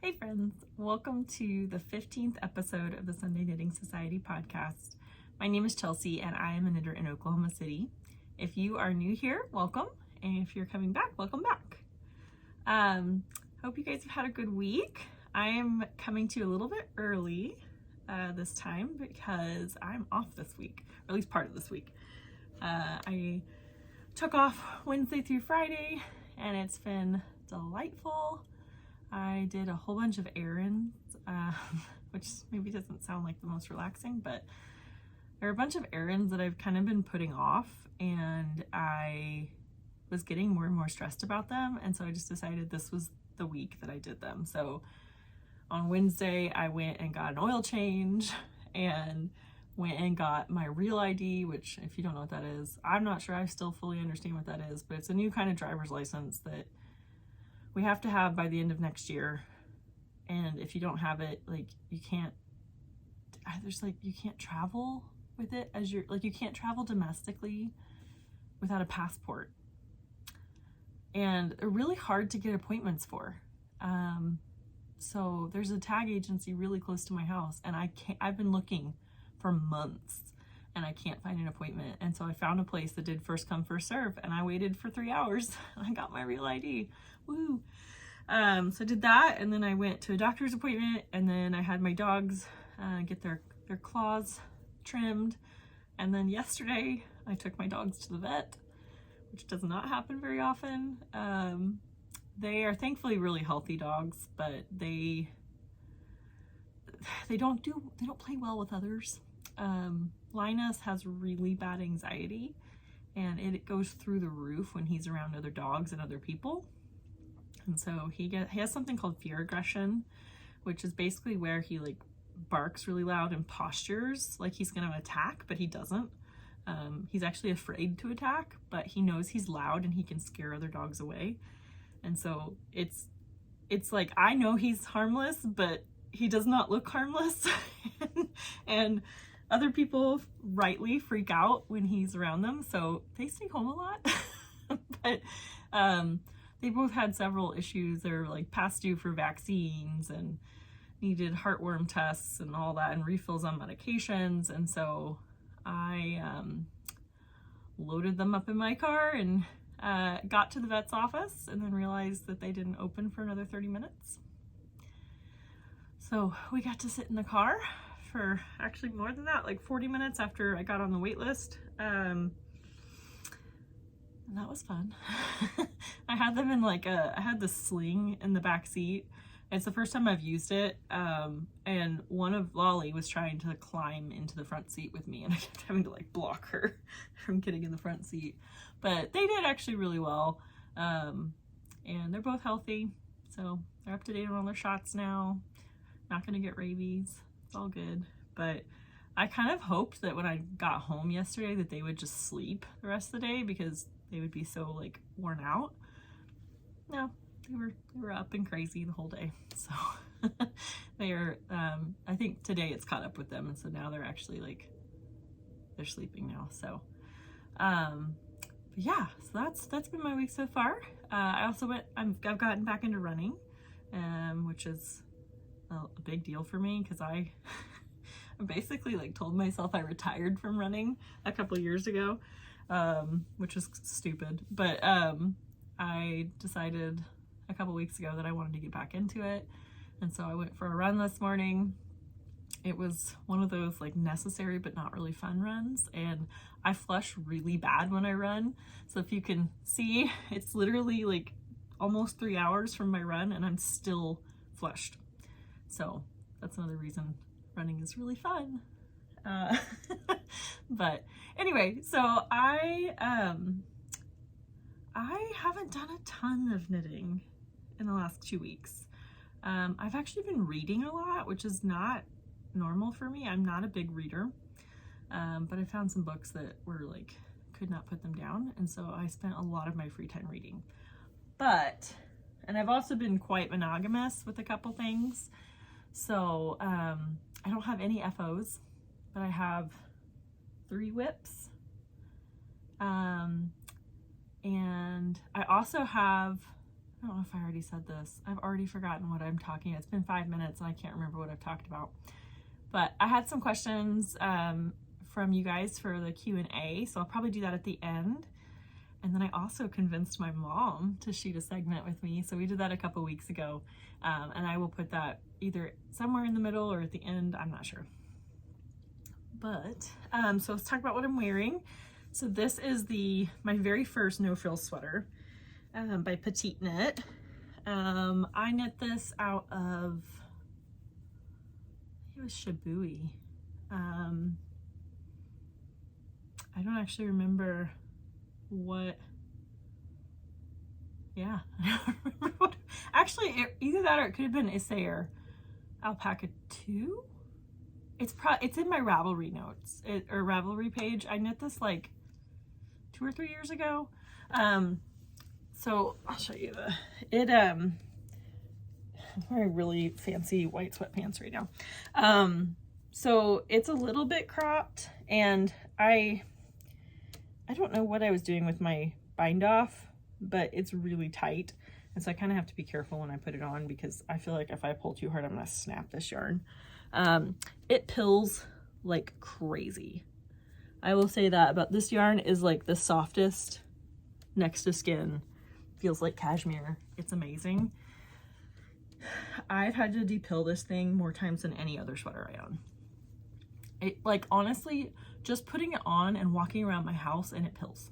Hey friends, welcome to the 15th episode of the Sunday Knitting Society podcast. My name is Chelsea and I am a knitter in Oklahoma City. If you are new here, welcome. And if you're coming back, welcome back. Hope you guys have had a good week. I am coming to you a little bit early this time because I'm off this week, or at least part of this week. I took off Wednesday through Friday and it's been delightful. I did a whole bunch of errands, which maybe doesn't sound like the most relaxing, but there are a bunch of errands that I've kind of been putting off, and I was getting more and more stressed about them, and so I just decided this was the week that I did them. So on Wednesday, I went and got an oil change, and went and got my real ID, which if you don't know what that is, I'm not sure I still fully understand what that is, but it's a new kind of driver's license that we have to have by the end of next year. And if you don't have it, like you can't travel with it as you can't travel domestically without a passport. And they're really hard to get appointments for. So there's a tag agency really close to my house, and I've been looking for months and I can't find an appointment. And so I found a place that did first come, first serve, and I waited for 3 hours and I got my real ID. Woo! So I did that, and then I went to a doctor's appointment, and then I had my dogs get their claws trimmed. And then yesterday I took my dogs to the vet, which does not happen very often. They are thankfully really healthy dogs, but they don't play well with others. Linus has really bad anxiety, and it goes through the roof when he's around other dogs and other people. And so he has something called fear aggression, which is basically where he like barks really loud and postures like he's going to attack, but he doesn't. He's actually afraid to attack, but he knows he's loud and he can scare other dogs away. And so it's like, I know he's harmless, but he does not look harmless. And other people rightly freak out when he's around them, so they stay home a lot. But they both had several issues. They're like past due for vaccines and needed heartworm tests and all that, and refills on medications. And so I loaded them up in my car and got to the vet's office, and then realized that they didn't open for another 30 minutes. So we got to sit in the car for actually more than that, like 40 minutes after I got on the wait list. And that was fun. I had them in I had the sling in the back seat. It's the first time I've used it. And one of Lolly was trying to climb into the front seat with me, and I kept having to like block her from getting in the front seat. But they did actually really well. And they're both healthy. So they're up to date on all their shots now. Not gonna get rabies. It's all good. But I kind of hoped that when I got home yesterday that they would just sleep the rest of the day because they would be so like worn out. No, they were up and crazy the whole day. So they are, I think today it's caught up with them, and so now they're actually like, they're sleeping now. So but yeah, so that's been my week so far. I also I've gotten back into running, which is a big deal for me because I basically like told myself I retired from running a couple of years ago, which was stupid. But I decided a couple weeks ago that I wanted to get back into it, and so I went for a run this morning. It was one of those like necessary but not really fun runs, and I flush really bad when I run. So if you can see, it's literally like almost 3 hours from my run and I'm still flushed. So that's another reason running is really fun. But anyway, so I haven't done a ton of knitting in the last 2 weeks. I've actually been reading a lot, which is not normal for me. I'm not a big reader, but I found some books that were like, could not put them down, and so I spent a lot of my free time reading. And I've also been quite monogamous with a couple things. So I don't have any FOs, but I have 3 whips. And I also have I don't know if I already said this. I've already forgotten what I'm talking about. It's been 5 minutes and I can't remember what I've talked about. But I had some questions from you guys for the Q&A, so I'll probably do that at the end. And then I also convinced my mom to shoot a segment with me, so we did that a couple weeks ago. And I will put that either somewhere in the middle or at the end, I'm not sure. But, so let's talk about what I'm wearing. So this is my very first no frills sweater by PetiteKnit. I knit this out of, it was Shabui. I don't actually remember what, yeah, I don't remember what, actually either that or it could have been Isair Alpaca 2. It's in my Ravelry notes, or Ravelry page. I knit this like 2 or 3 years ago. So I'll show you I'm wearing really fancy white sweatpants right now. So it's a little bit cropped, and I don't know what I was doing with my bind off, but it's really tight. And so I kind of have to be careful when I put it on, because I feel like if I pull too hard, I'm gonna snap this yarn. It pills like crazy. I will say that about this yarn is like the softest next to skin. Feels like cashmere. It's amazing. I've had to depill this thing more times than any other sweater I own. It, like, honestly, just putting it on and walking around my house and it pills.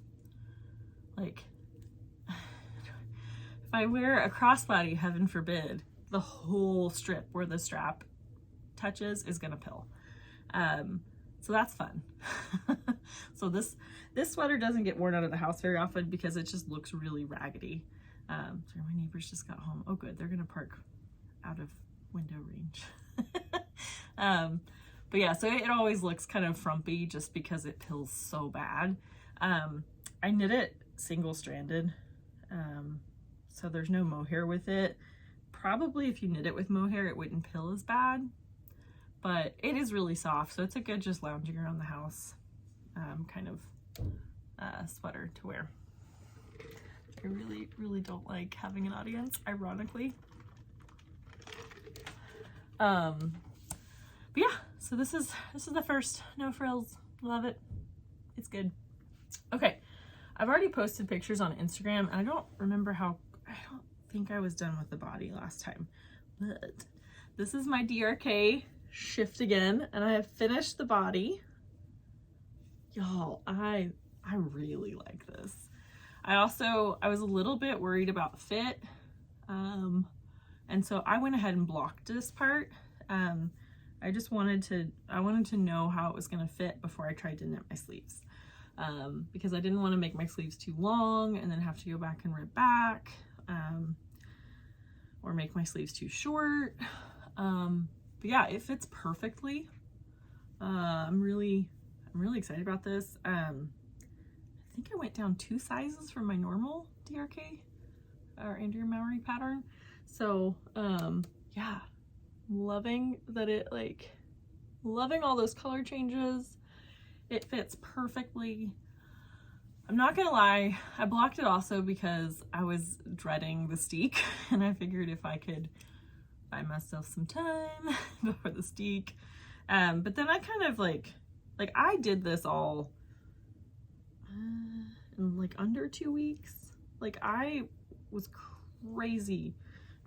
Like, if I wear a crossbody, heaven forbid, the whole strip where the strap touches is gonna pill. So that's fun. So this sweater doesn't get worn out of the house very often because it just looks really raggedy. Sorry, my neighbors just got home. Oh good, they're gonna park out of window range. But yeah, so it always looks kind of frumpy just because it pills so bad. I knit it single-stranded, so there's no mohair with it. Probably if you knit it with mohair, it wouldn't pill as bad, but it is really soft, so it's a good just lounging around the house kind of sweater to wear. I really, really don't like having an audience, ironically. But yeah, so this is the first no frills. Love it. It's good. Okay, I've already posted pictures on Instagram, and I don't think I was done with the body last time, but this is my DRK Shiftigan, and I have finished the body. Y'all, I really like this. I was a little bit worried about fit, and so I went ahead and blocked this part. I wanted to know how it was going to fit before I tried to knit my sleeves, because I didn't want to make my sleeves too long and then have to go back and rib back, or make my sleeves too short. But yeah, it fits perfectly. I'm really excited about this. I think I went down 2 sizes from my normal DRK or Andrea Mowrey pattern. So yeah, loving that loving all those color changes. It fits perfectly. I'm not gonna lie, I blocked it also because I was dreading the steek, and I figured if I could buy myself some time before the steek. But then I kind of like I did this all in like under 2 weeks. Like, I was crazy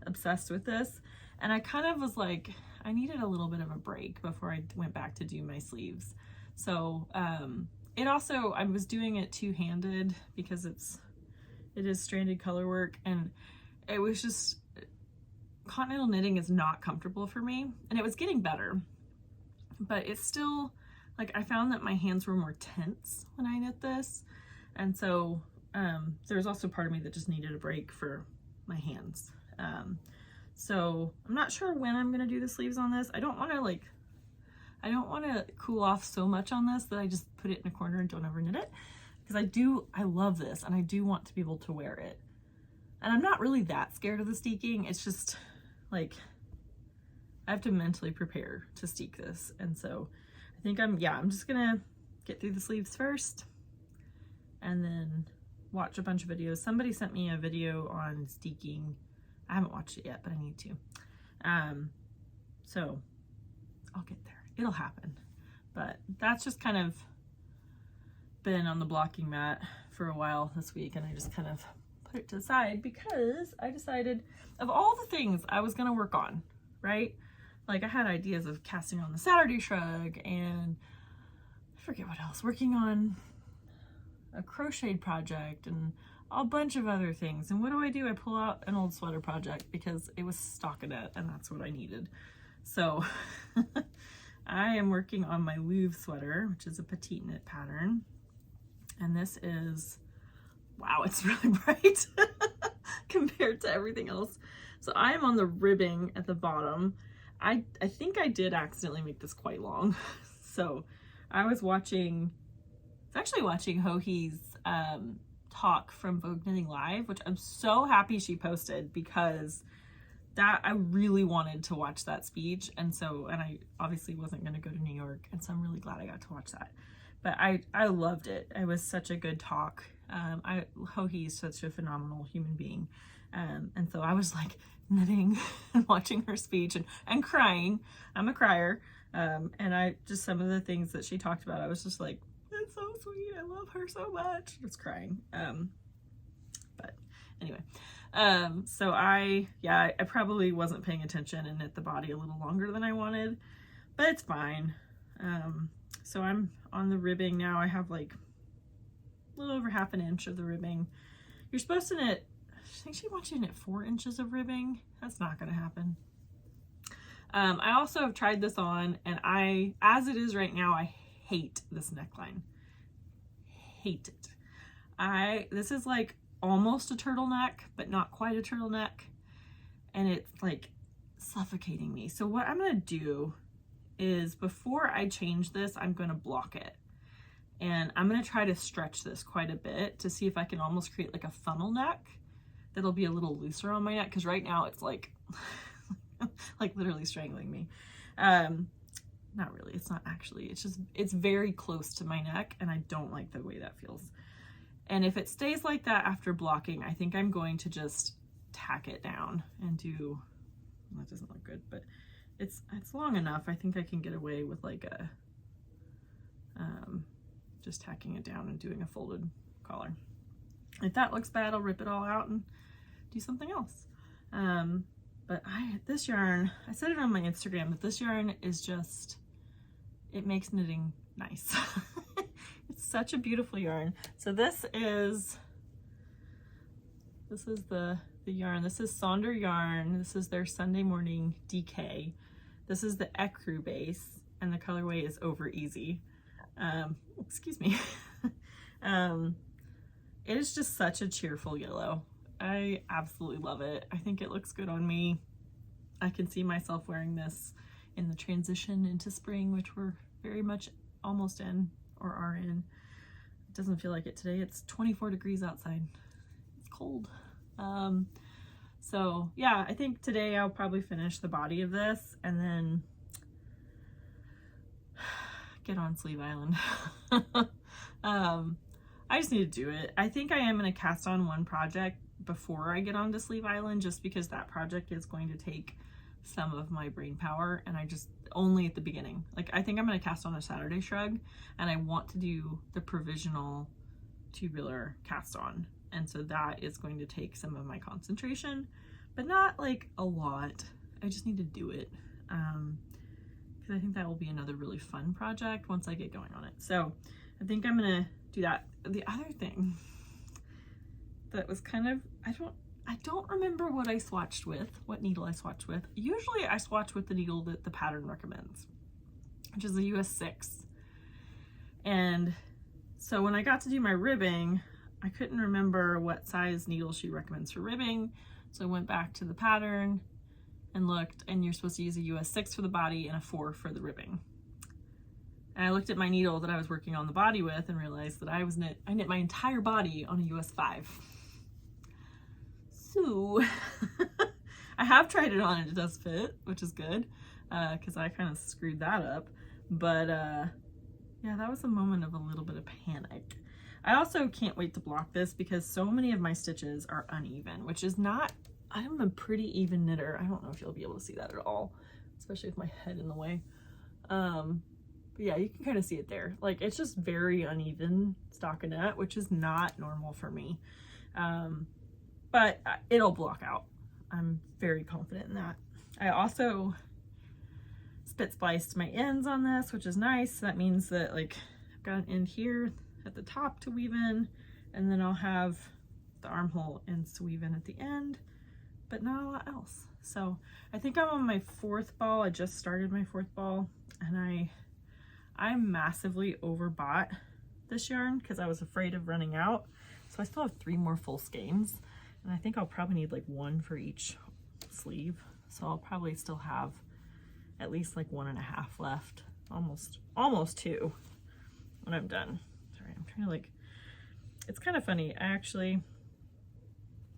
obsessed with this, and I kind of was like, I needed a little bit of a break before I went back to do my sleeves. So it also, I was doing it two-handed because it is stranded color work, and it was just, continental knitting is not comfortable for me, and it was getting better, but it's still, like, I found that my hands were more tense when I knit this, and so there's also part of me that just needed a break for my hands. So I'm not sure when I'm gonna do the sleeves on this. I don't want to cool off so much on this that I just put it in a corner and don't ever knit it, because I love this, and I do want to be able to wear it. And I'm not really that scared of the steeking. It's just like, I have to mentally prepare to steek this. And so I think I'm just gonna get through the sleeves first, and then watch a bunch of videos. Somebody sent me a video on steeking. I haven't watched it yet, but I need to. So I'll get there. It'll happen. But that's just kind of been on the blocking mat for a while this week, and I just kind of put it to the side because I decided of all the things I was going to work on, right? Like I had ideas of casting on the Saturday Shrug and I forget what else, working on a crocheted project and a bunch of other things. And what do? I pull out an old sweater project because it was stockinette and that's what I needed. So I am working on my Louvre sweater, which is a PetiteKnit pattern. And this is, wow, it's really bright compared to everything else. So I am on the ribbing at the bottom. I think I did accidentally make this quite long. So I was watching, Hohi's talk from Vogue Knitting Live, which I'm so happy she posted because that I really wanted to watch that speech. And I obviously wasn't going to go to New York. And so I'm really glad I got to watch that. But I loved it. It was such a good talk. Hohi is such a phenomenal human being. And so I was like knitting and watching her speech and crying. I'm a crier. And just some of the things that she talked about, I was just like, that's so sweet. I love her so much. Just crying. But anyway, so I probably wasn't paying attention and knit the body a little longer than I wanted, but it's fine. So I'm on the ribbing now. I have like a little over half an inch of the ribbing. You're supposed to knit, I think she wants you to knit 4 inches of ribbing. That's not going to happen. I also have tried this on, and as it is right now, I hate this neckline. Hate it. This is like almost a turtleneck, but not quite a turtleneck. And it's like suffocating me. So what I'm going to do is before I change this, I'm going to block it. And I'm going to try to stretch this quite a bit to see if I can almost create like a funnel neck that'll be a little looser on my neck. Because right now it's like, like literally strangling me. Not really, it's not actually, it's very close to my neck and I don't like the way that feels. And if it stays like that after blocking, I think I'm going to just tack it down and do, well, that doesn't look good, but it's long enough. I think I can get away with like a, just tacking it down and doing a folded collar. If that looks bad, I'll rip it all out and do something else. But this yarn, I said it on my Instagram, but this yarn is just, it makes knitting nice. It's such a beautiful yarn. So this is the yarn. This is Sonder yarn. This is their Sunday Morning DK. This is the ecru base, and the colorway is Over Easy. Excuse me. It is just such a cheerful yellow. I absolutely love it. I think it looks good on me. I can see myself wearing this in the transition into spring, which we're very much almost in or are in. It doesn't feel like it today. It's 24 degrees outside. It's cold. So yeah, I think today I'll probably finish the body of this and then get on Sleeve Island. I just need to do it. I think I am going to cast on one project before I get onto Sleeve Island, just because that project is going to take some of my brain power, and I just only at the beginning. Like I think I'm going to cast on a Saturday Shrug, and I want to do the provisional tubular cast on, and so that is going to take some of my concentration, but not like a lot. I just need to do it because I think that will be another really fun project once I get going on it. So I think I'm gonna do that. The other thing that was kind of, I don't remember what I swatched with, what needle I swatched with. Usually I swatch with the needle that the pattern recommends, which is a US 6. And so when I got to do my ribbing, I couldn't remember what size needle she recommends for ribbing. So I went back to the pattern and looked, and you're supposed to use a US 6 for the body and a 4 for the ribbing. And I looked at my needle that I was working on the body with and realized that I knit my entire body on a US 5. So I have tried it on and it does fit, which is good, because I kind of screwed that up. But yeah, that was a moment of a little bit of panic. I also can't wait to block this because so many of my stitches are uneven, which is not, I'm a pretty even knitter. I don't know if you'll be able to see that at all, especially with my head in the way. But yeah, you can kind of see it there. Like, it's just very uneven stockinette, which is not normal for me. But it'll block out. I'm very confident in that. I also spit spliced my ends on this, which is nice. That means that, like, I've got an end here at the top to weave in, and then I'll have the armhole ends to weave in at the end, but not a lot else. So I think I'm on my 4th ball. I just started my 4th ball, and I massively overbought this yarn because I was afraid of running out. So I still have 3 more full skeins, and I think I'll probably need like 1 for each sleeve. So I'll probably still have at least like 1.5 left, almost 2 when I'm done. Sorry, I'm trying to, like, it's kind of funny.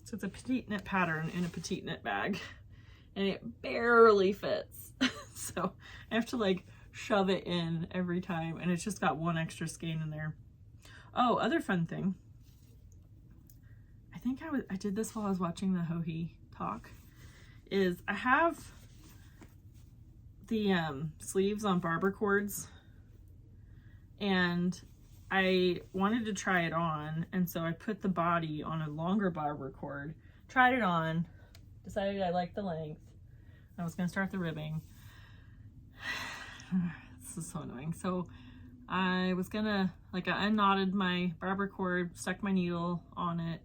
So it's a PetiteKnit pattern in a PetiteKnit bag, and it barely fits. So I have to, like, shove it in every time, and it's just got 1 extra skein in there. Oh, other fun thing. I think I did this while I was watching the Hohi talk, is I have the sleeves on barber cords, and I wanted to try it on, and so I put the body on a longer barber cord, tried it on, decided I liked the length. I was going to start the ribbing. This is so annoying. So I was gonna, like, I unknotted my barber cord, stuck my needle on it,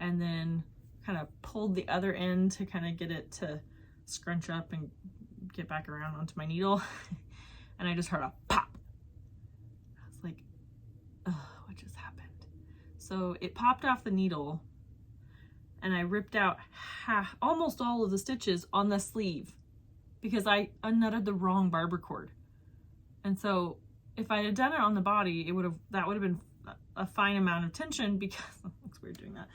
and then kind of pulled the other end to kind of get it to scrunch up and get back around onto my needle. And I just heard a pop. I was like, oh, what just happened? So it popped off the needle, and I ripped out almost all of the stitches on the sleeve because I unknotted the wrong barber cord. And so if I had done it on the body, that would have been a fine amount of tension, because it looks weird doing that.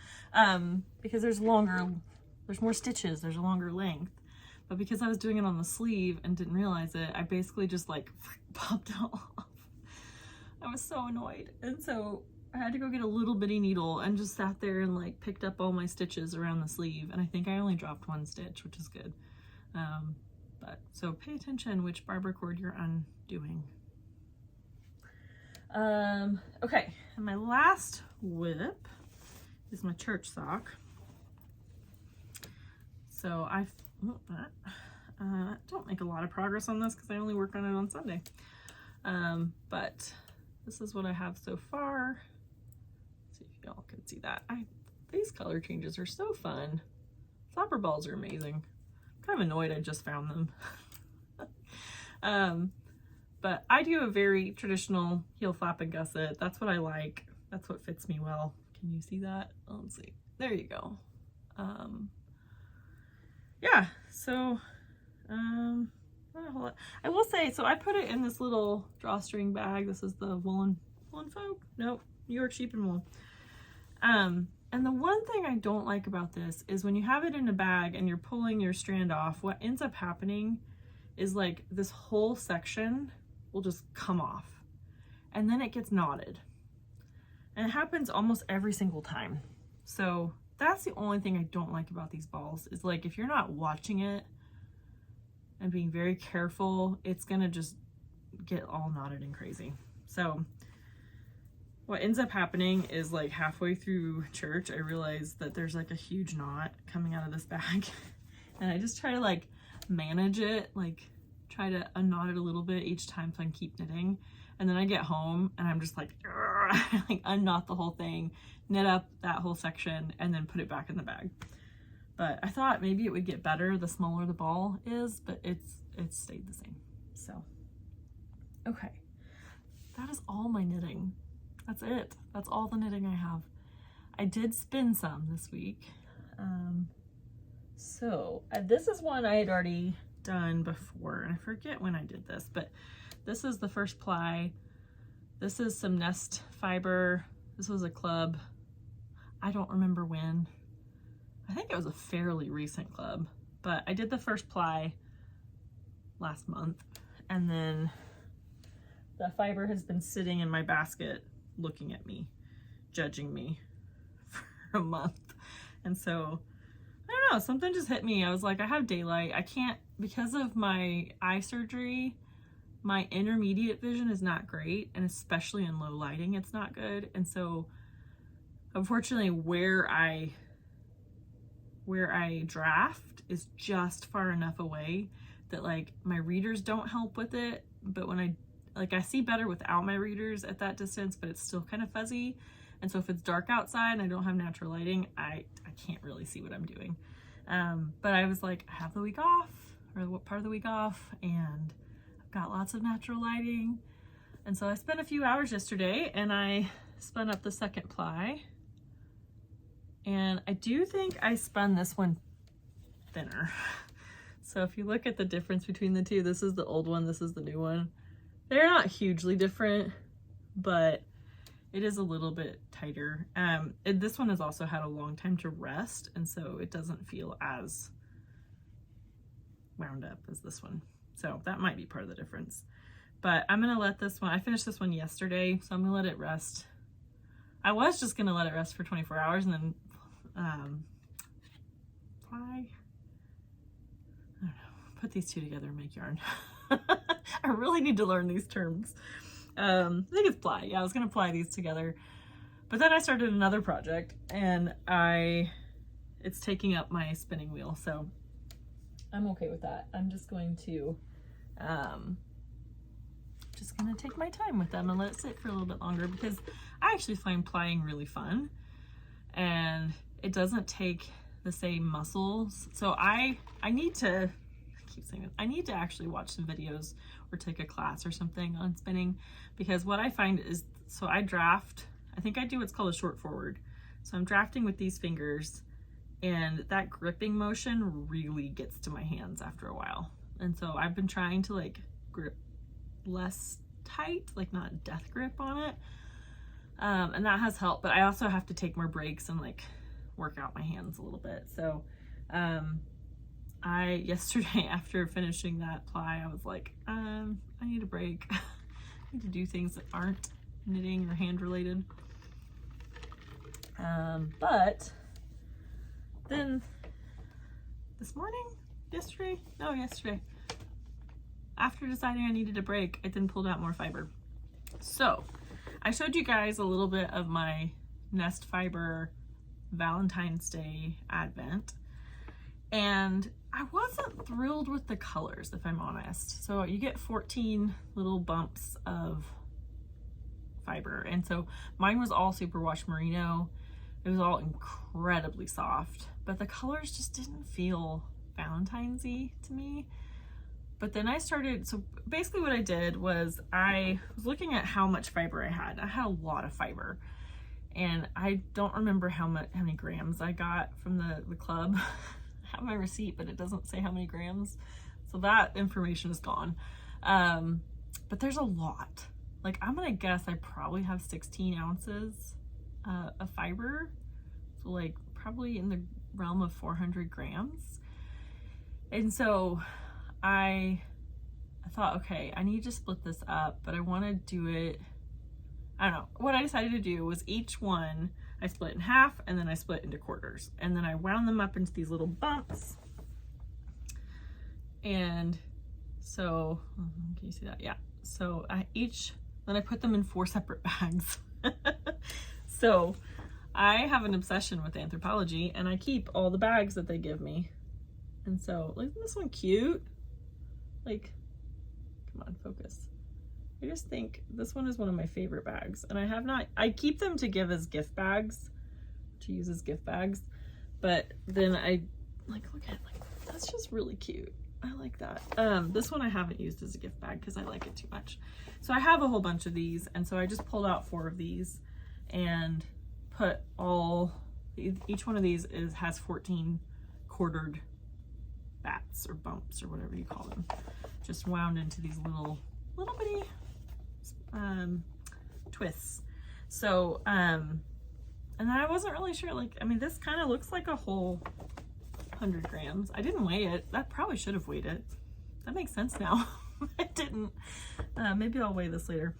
Because there's more stitches, there's a longer length. But because I was doing it on the sleeve and didn't realize it, I basically just, like, popped it all off. I was so annoyed. And so I had to go get a little bitty needle and just sat there and, like, picked up all my stitches around the sleeve. And I think I only dropped 1 stitch, which is good. So pay attention which barber cord you're undoing. Okay, and my last whip is my church sock. So don't make a lot of progress on this because I only work on it on Sunday. But this is what I have so far. Let's see if y'all can see that. These color changes are so fun. Flopper balls are amazing. I'm kind of annoyed I just found them. But I do a very traditional heel flap and gusset. That's what I like. That's what fits me well. Can you see that? Oh, let's see. There you go. Yeah, so not a whole lot. I will say, so I put it in this little drawstring bag. This is the woolen folk? Nope, New York sheep and wool. And the one thing I don't like about this is when you have it in a bag and you're pulling your strand off, what ends up happening is, like, this whole section will just come off, and then it gets knotted. And it happens almost every single time. So that's the only thing I don't like about these balls, is, like, if you're not watching it and being very careful, it's gonna just get all knotted and crazy. So what ends up happening is, like, halfway through church, I realized that there's, like, a huge knot coming out of this bag. And I just try to, like, manage it, like, try to unknot it a little bit each time so I can keep knitting. And then I get home and I'm just like, like, unknot the whole thing, knit up that whole section, and then put it back in the bag. But I thought maybe it would get better the smaller the ball is, but it's stayed the same. So, okay. That is all my knitting. That's it. That's all the knitting I have. I did spin some this week. This is one I had already done before, and I forget when I did this, but this is the first ply. This is some nest fiber. This was a club. I don't remember when. I think it was a fairly recent club, but I did the first ply last month, and then the fiber has been sitting in my basket looking at me, judging me for a month. And so, I don't know, something just hit me. I was like, I have daylight. I can't, because of my eye surgery, my intermediate vision is not great, and especially in low lighting, it's not good. And so, unfortunately, where I draft is just far enough away that like my readers don't help with it. But when I see better without my readers at that distance, but it's still kind of fuzzy. And so if it's dark outside and I don't have natural lighting, I can't really see what I'm doing. But I was like, I have the week off, or what part of the week off, and I've got lots of natural lighting. And so I spent a few hours yesterday and I spun up the second ply. And I do think I spun this one thinner. So if you look at the difference between the two, this is the old one, this is the new one. They're not hugely different, but it is a little bit tighter. This one has also had a long time to rest, and so it doesn't feel as wound up as this one. So that might be part of the difference. But I'm gonna let this one, I finished this one yesterday, so I'm gonna let it rest. I was just gonna let it rest for 24 hours and then I don't know, put these two together and make yarn. I really need to learn these terms. I think it's ply. Yeah, I was gonna ply these together, but then I started another project and it's taking up my spinning wheel, so I'm okay with that. I'm just going to take my time with them and let it sit for a little bit longer, because I actually find plying really fun and it doesn't take the same muscles. So I need to, I keep saying it, I need to actually watch some videos or take a class or something on spinning, because what I find is, so I draft, I think I do what's called a short forward. So I'm drafting with these fingers, and that gripping motion really gets to my hands after a while. And so I've been trying to like grip less tight, like not death grip on it. And that has helped, but I also have to take more breaks and like work out my hands a little bit. So yesterday after finishing that ply, I was like, I need a break. I need to do things that aren't knitting or hand related. But then yesterday, after deciding I needed a break, I then pulled out more fiber. So I showed you guys a little bit of my nest fiber Valentine's Day advent, and I wasn't thrilled with the colors, if I'm honest. So you get 14 little bumps of fiber, and so mine was all superwash merino. It was all incredibly soft, but the colors just didn't feel Valentine's-y to me. But then I started, so basically what I did was I was looking at how much fiber I had. I had a lot of fiber, and I don't remember how many grams I got from the club. I have my receipt, but it doesn't say how many grams. So that information is gone. But there's a lot. Like, I'm gonna guess I probably have 16 ounces of fiber. So like probably in the realm of 400 grams. And so I thought, okay, I need to split this up, but I want to do it, I don't know. What I decided to do was each one I split in half, and then I split into quarters, and then I wound them up into these little bumps. And so, can you see that? Yeah. So then I put them in 4 separate bags. So I have an obsession with Anthropologie, and I keep all the bags that they give me. And so, isn't this one cute? Like, come on, focus. I just think this one is one of my favorite bags, and I keep them to give as gift bags, to use as gift bags, but then I look at it, like, that's just really cute. I like that. This one I haven't used as a gift bag because I like it too much. So I have a whole bunch of these, and so I just pulled out 4 of these and put each one of these has 14 quartered bats or bumps or whatever you call them, just wound into these little bitty twists. So and then I wasn't really sure, like, I mean, this kind of looks like a whole 100 grams. I didn't weigh it. That probably should have weighed it. That makes sense now. I didn't. Maybe I'll weigh this later.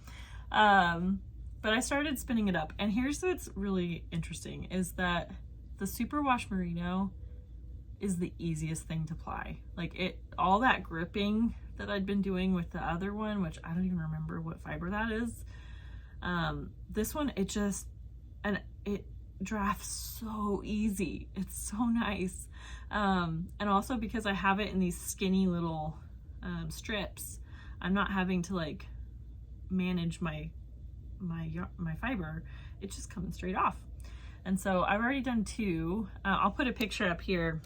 but I started spinning it up, and here's what's really interesting is that the superwash merino is the easiest thing to ply. Like it, all that gripping that I'd been doing with the other one, which I don't even remember what fiber that is. This one, it just, and it drafts so easy. It's so nice. And also because I have it in these skinny little strips, I'm not having to like manage my fiber. It's just coming straight off. And so I've already done 2. I'll put a picture up here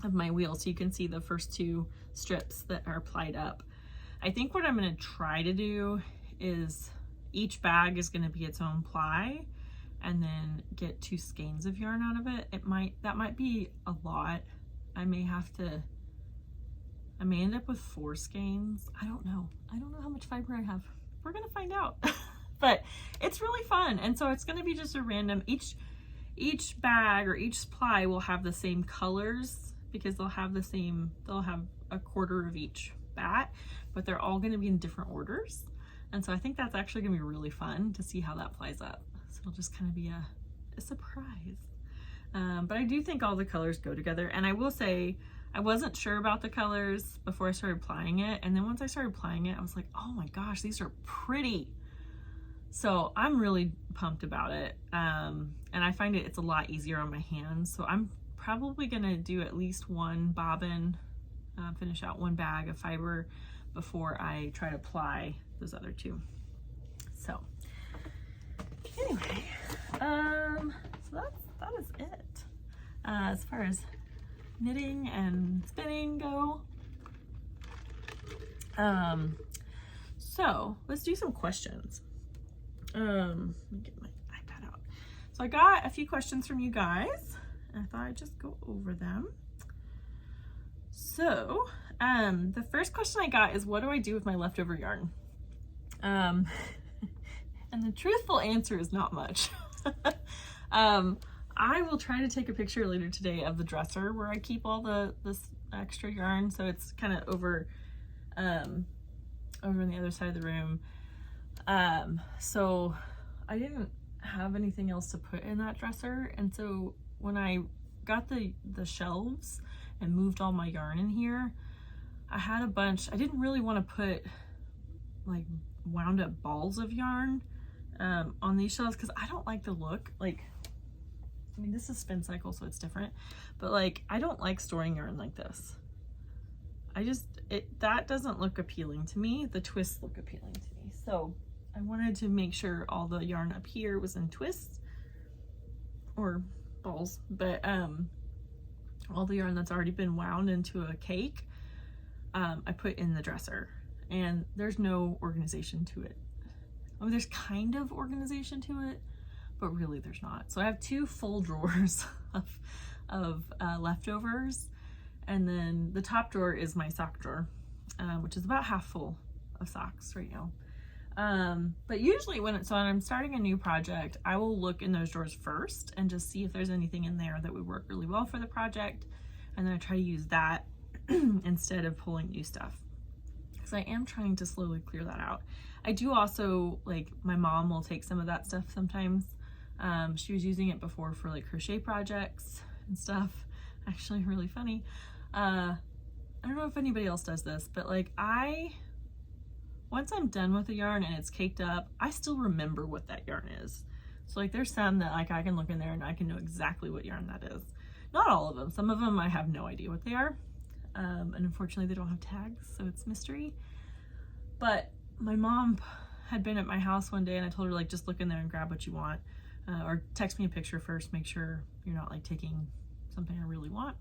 of my wheel so you can see the first 2 strips that are plied up. I think what I'm going to try to do is each bag is going to be its own ply, and then get 2 skeins of yarn out of it. That might be a lot. I may end up with 4 skeins. I don't know how much fiber I have. We're gonna find out. But it's really fun, and so it's gonna be just a random, each bag or each ply will have the same colors because they'll have a quarter of each bat, but they're all gonna be in different orders. And so I think that's actually gonna be really fun to see how that plies up. So it'll just kind of be a surprise. But I do think all the colors go together, and I will say I wasn't sure about the colors before I started plying it, and then once I started plying it, I was like, oh my gosh, these are pretty. So I'm really pumped about it, and I find it's a lot easier on my hands. So I'm probably gonna do at least 1 bobbin, finish out 1 bag of fiber before I try to ply those other 2. So anyway, so that is it as far as knitting and spinning go. So let's do some questions. Let me get my iPad out. So I got a few questions from you guys, and I thought I'd just go over them. So the first question I got is, what do I do with my leftover yarn? And the truthful answer is not much. I will try to take a picture later today of the dresser where I keep all this extra yarn. So it's kind of over on the other side of the room. So I didn't have anything else to put in that dresser. And so when I got the shelves and moved all my yarn in here, I had a bunch. I didn't really want to put like wound up balls of yarn on these shelves because I don't like the look. Like, I mean, this is spin cycle, so it's different, but like, I don't like storing yarn like this. That doesn't look appealing to me. The twists look appealing to me. So I wanted to make sure all the yarn up here was in twists or balls, but all the yarn that's already been wound into a cake, I put in the dresser, and there's no organization to it. I mean, there's kind of organization to it, but really there's not. So I have 2 full drawers of leftovers, and then the top drawer is my sock drawer, which is about half full of socks right now. But usually when I'm starting a new project, I will look in those drawers first and just see if there's anything in there that would work really well for the project, and then I try to use that instead of pulling new stuff. So I am trying to slowly clear that out. I do also, like, my mom will take some of that stuff sometimes. She was using it before for like crochet projects and stuff. Actually really funny. I don't know if anybody else does this, but like once I'm done with the yarn and it's caked up, I still remember what that yarn is. So like there's some that like I can look in there and I can know exactly what yarn that is. Not all of them. Some of them I have no idea what they are. And unfortunately they don't have tags, so it's mystery. But my mom had been at my house one day and I told her, like, just look in there and grab what you want. Or text me a picture first, make sure you're not like taking something I really want.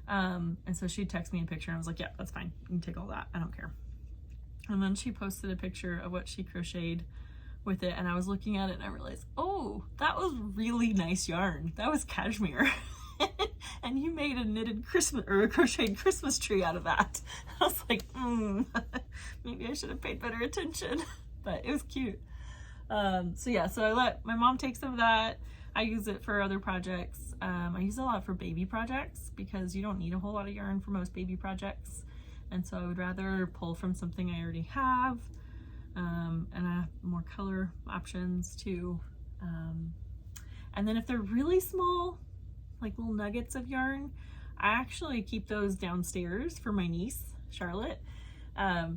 And so she'd text me a picture and I was like, yeah, that's fine. You can take all that. I don't care. And then she posted a picture of what she crocheted with it. And I was looking at it and I realized, oh, that was really nice yarn. That was cashmere. And you made a knitted Christmas or a crocheted Christmas tree out of that. I was like, maybe I should have paid better attention, but it was cute. So yeah, so I let my mom take some of that. I use it for other projects. I use it a lot for baby projects because you don't need a whole lot of yarn for most baby projects. And so I would rather pull from something I already have. and I have more color options too. And then if they're really small, like little nuggets of yarn, I actually keep those downstairs for my niece, Charlotte,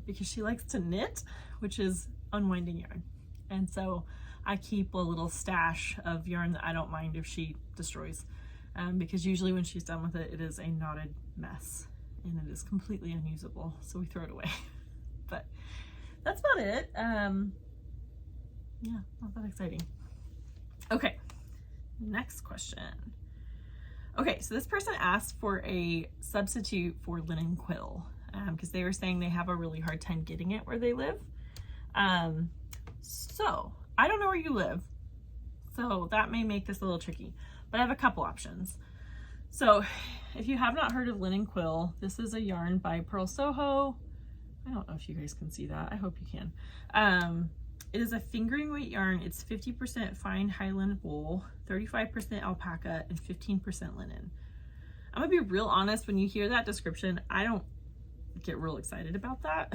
because she likes to knit, which is unwinding yarn. And so I keep a little stash of yarn that I don't mind if she destroys, because usually when she's done with it, it is a knotted mess and it is completely unusable. So we throw it away. But that's about it. Yeah, not that exciting. Okay, next question. Okay, so this person asked for a substitute for linen quill, because they were saying they have a really hard time getting it where they live. So I don't know where you live, so that may make this a little tricky, but I have a couple options. So if you have not heard of linen quill, this is a yarn by Purl Soho. I don't know if you guys can see that. I hope you can. It is a fingering weight yarn. It's 50% fine Highland wool, 35% alpaca, and 15% linen. I'm gonna be real honest, when you hear that description, I don't get real excited about that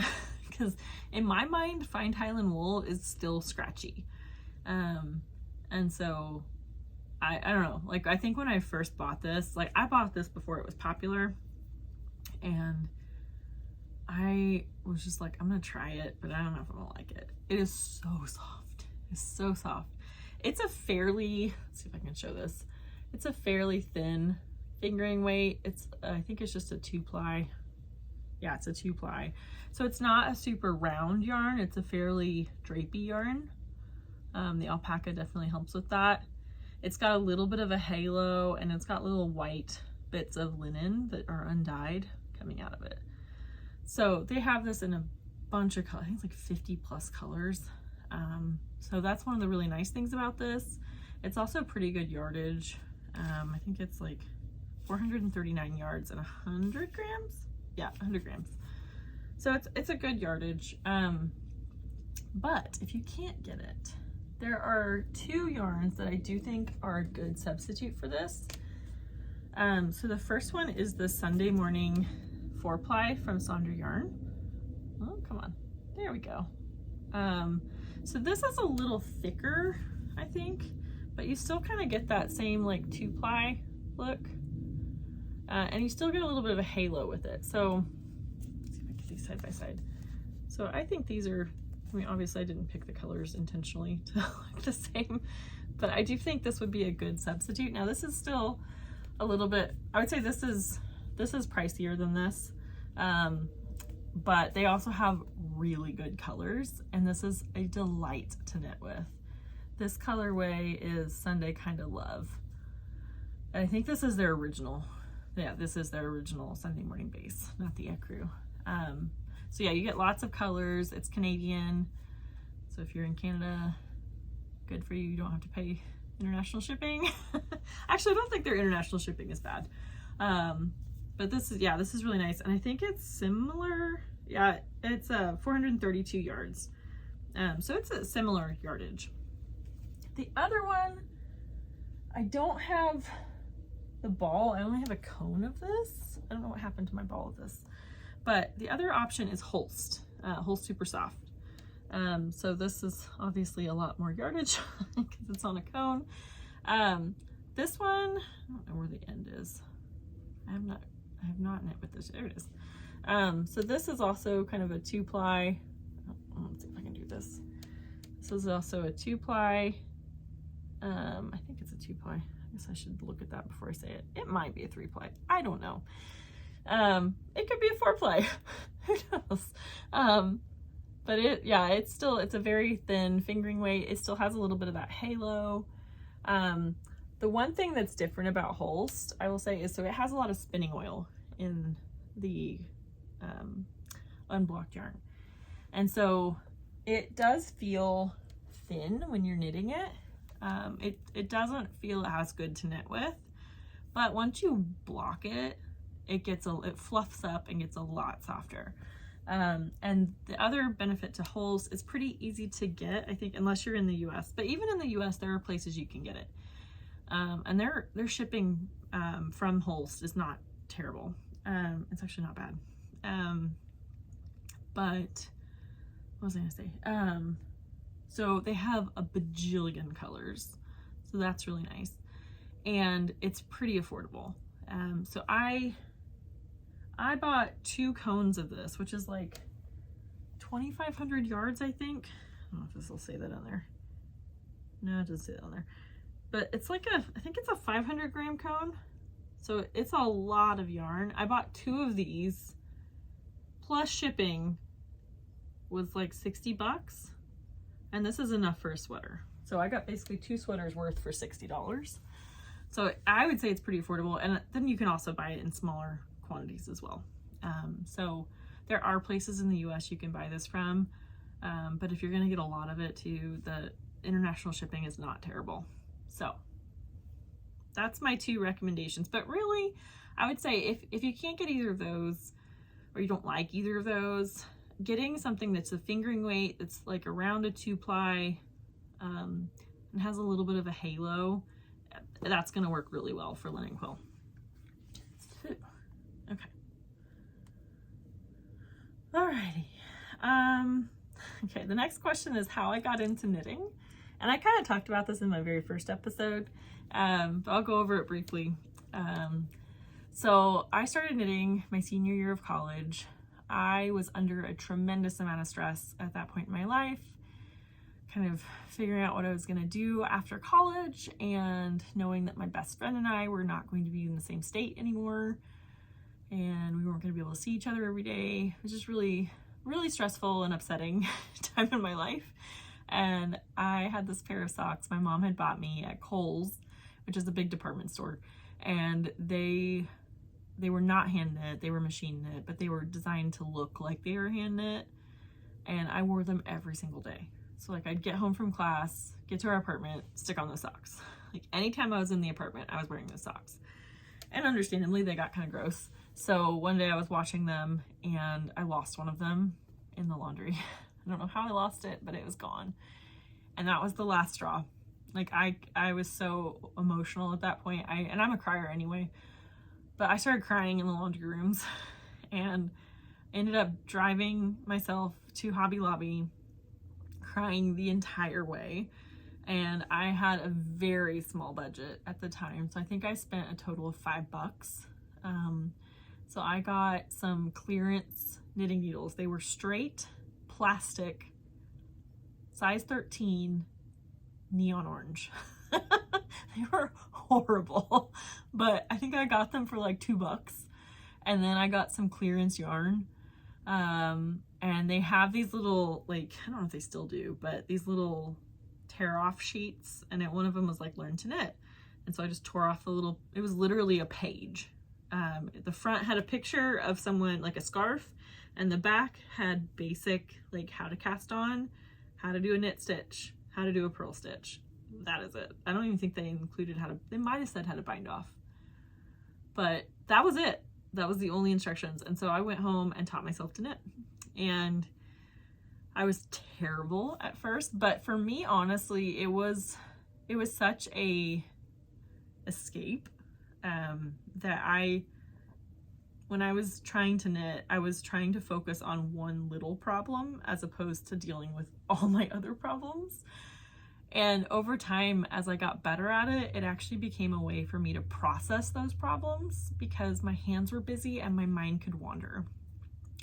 because in my mind, fine Highland wool is still scratchy. And so I don't know, like I think when I first bought this, like I bought this before it was popular, and I was just like, I'm gonna try it, but I don't know if I'm gonna like it. It is so soft. It's so soft. It's a fairly, let's see if I can show this. It's a fairly thin fingering weight. It's, I think it's just a 2-ply. Yeah, it's a 2-ply. So it's not a super round yarn. It's a fairly drapey yarn. The alpaca definitely helps with that. It's got a little bit of a halo, and it's got little white bits of linen that are undyed coming out of it. So they have this in a bunch of colors, I think it's like 50 plus colors. So that's one of the really nice things about this. It's also pretty good yardage. I think it's like 439 yards and 100 grams. Yeah, 100 grams. So it's a good yardage. But if you can't get it, there are 2 yarns that I do think are a good substitute for this. So the first one is the Sunday Morning 4-ply from Sandra Yarn. Oh, come on. There we go. So this is a little thicker, I think, but you still kind of get that same like 2-ply look. And you still get a little bit of a halo with it. So let's see if I can get these side by side. So I think these are, I mean, obviously I didn't pick the colors intentionally to look the same, but I do think this would be a good substitute. Now this is still a little bit, I would say this is pricier than this, but they also have really good colors, and this is a delight to knit with. This colorway is Sunday Kinda Love, and I think this is their original. Yeah, this is their original Sunday Morning base, not the ecru. So yeah, you get lots of colors. It's Canadian, so if you're in Canada, good for you. You don't have to pay international shipping. Actually, I don't think their international shipping is bad. But this is, yeah, this is really nice. And I think it's similar. Yeah, it's 432 yards. So it's a similar yardage. The other one, I don't have the ball. I only have a cone of this. I don't know what happened to my ball of this. But the other option is Holst, Holst Super Soft. So this is obviously a lot more yardage because it's on a cone. This one, I don't know where the end is. I have not knit with this. There it is. So this is also kind of a 2-ply. Let's see if I can do this. This is also a 2-ply. I think it's a 2-ply. I guess I should look at that before I say it. It might be a 3-ply. I don't know. It could be a 4-ply. Who knows? But it's a very thin fingering weight. It still has a little bit of that halo. The one thing that's different about Holst, I will say, is so it has a lot of spinning oil in the unblocked yarn. And so it does feel thin when you're knitting it. It doesn't feel as good to knit with, but once you block it, it fluffs up and gets a lot softer. And the other benefit to Holst, it's pretty easy to get, I think, unless you're in the US, but even in the US, there are places you can get it. And their shipping from Holst is not terrible. It's actually not bad. But what was I gonna say? So they have a bajillion colors, so that's really nice, and it's pretty affordable. So I bought 2 cones of this, which is like 2,500 yards, I think. I don't know if this will say that on there. No, it doesn't say that on there. But it's like I think it's a 500 gram cone. So it's a lot of yarn. I bought 2 of these, plus shipping was like 60 bucks. And this is enough for a sweater. So I got basically 2 sweaters worth for $60. So I would say it's pretty affordable. And then you can also buy it in smaller quantities as well. So there are places in the US you can buy this from. But if you're gonna get a lot of it too, the international shipping is not terrible. So that's my 2 recommendations. But really, I would say if you can't get either of those, or you don't like either of those, getting something that's a fingering weight, that's like around a 2-ply, and has a little bit of a halo, that's gonna work really well for linen quill. Okay. Alrighty. Okay, the next question is how I got into knitting. And I kind of talked about this in my very first episode, but I'll go over it briefly. So I started knitting my senior year of college. I was under a tremendous amount of stress at that point in my life, kind of figuring out what I was going to do after college, and knowing that my best friend and I were not going to be in the same state anymore, and we weren't going to be able to see each other every day. It was just really, really stressful and upsetting time in my life. And I had this pair of socks my mom had bought me at Kohl's, which is a big department store, and they were not hand knit, they were machine knit, but they were designed to look like they were hand knit, and I wore them every single day. So like I'd get home from class, get to our apartment, stick on those socks. Like anytime I was in the apartment, I was wearing those socks. And understandably, they got kind of gross. So one day I was washing them and I lost one of them in the laundry. I don't know how I lost it, but it was gone. And that was the last straw. Like I was so emotional at that point. And I'm a crier anyway, but I started crying in the laundry rooms and ended up driving myself to Hobby Lobby, crying the entire way. And I had a very small budget at the time. So I think I spent a total of $5. So I got some clearance knitting needles. They were straight plastic, size 13, neon orange. They were horrible, but I think I got them for like $2. And then I got some clearance yarn. And they have these little, like, I don't know if they still do, but these little tear off sheets. And one of them was like learn to knit. And so I just tore off the little, it was literally a page. The front had a picture of someone, like a scarf, and the back had basic, like how to cast on, how to do a knit stitch, how to do a purl stitch. That is it. I don't even think they included they might have said how to bind off, but that was it. That was the only instructions. And so I went home and taught myself to knit, and I was terrible at first, but for me, honestly, it was such a escape, that when I was trying to knit, I was trying to focus on one little problem as opposed to dealing with all my other problems. And over time, as I got better at it, it actually became a way for me to process those problems because my hands were busy and my mind could wander.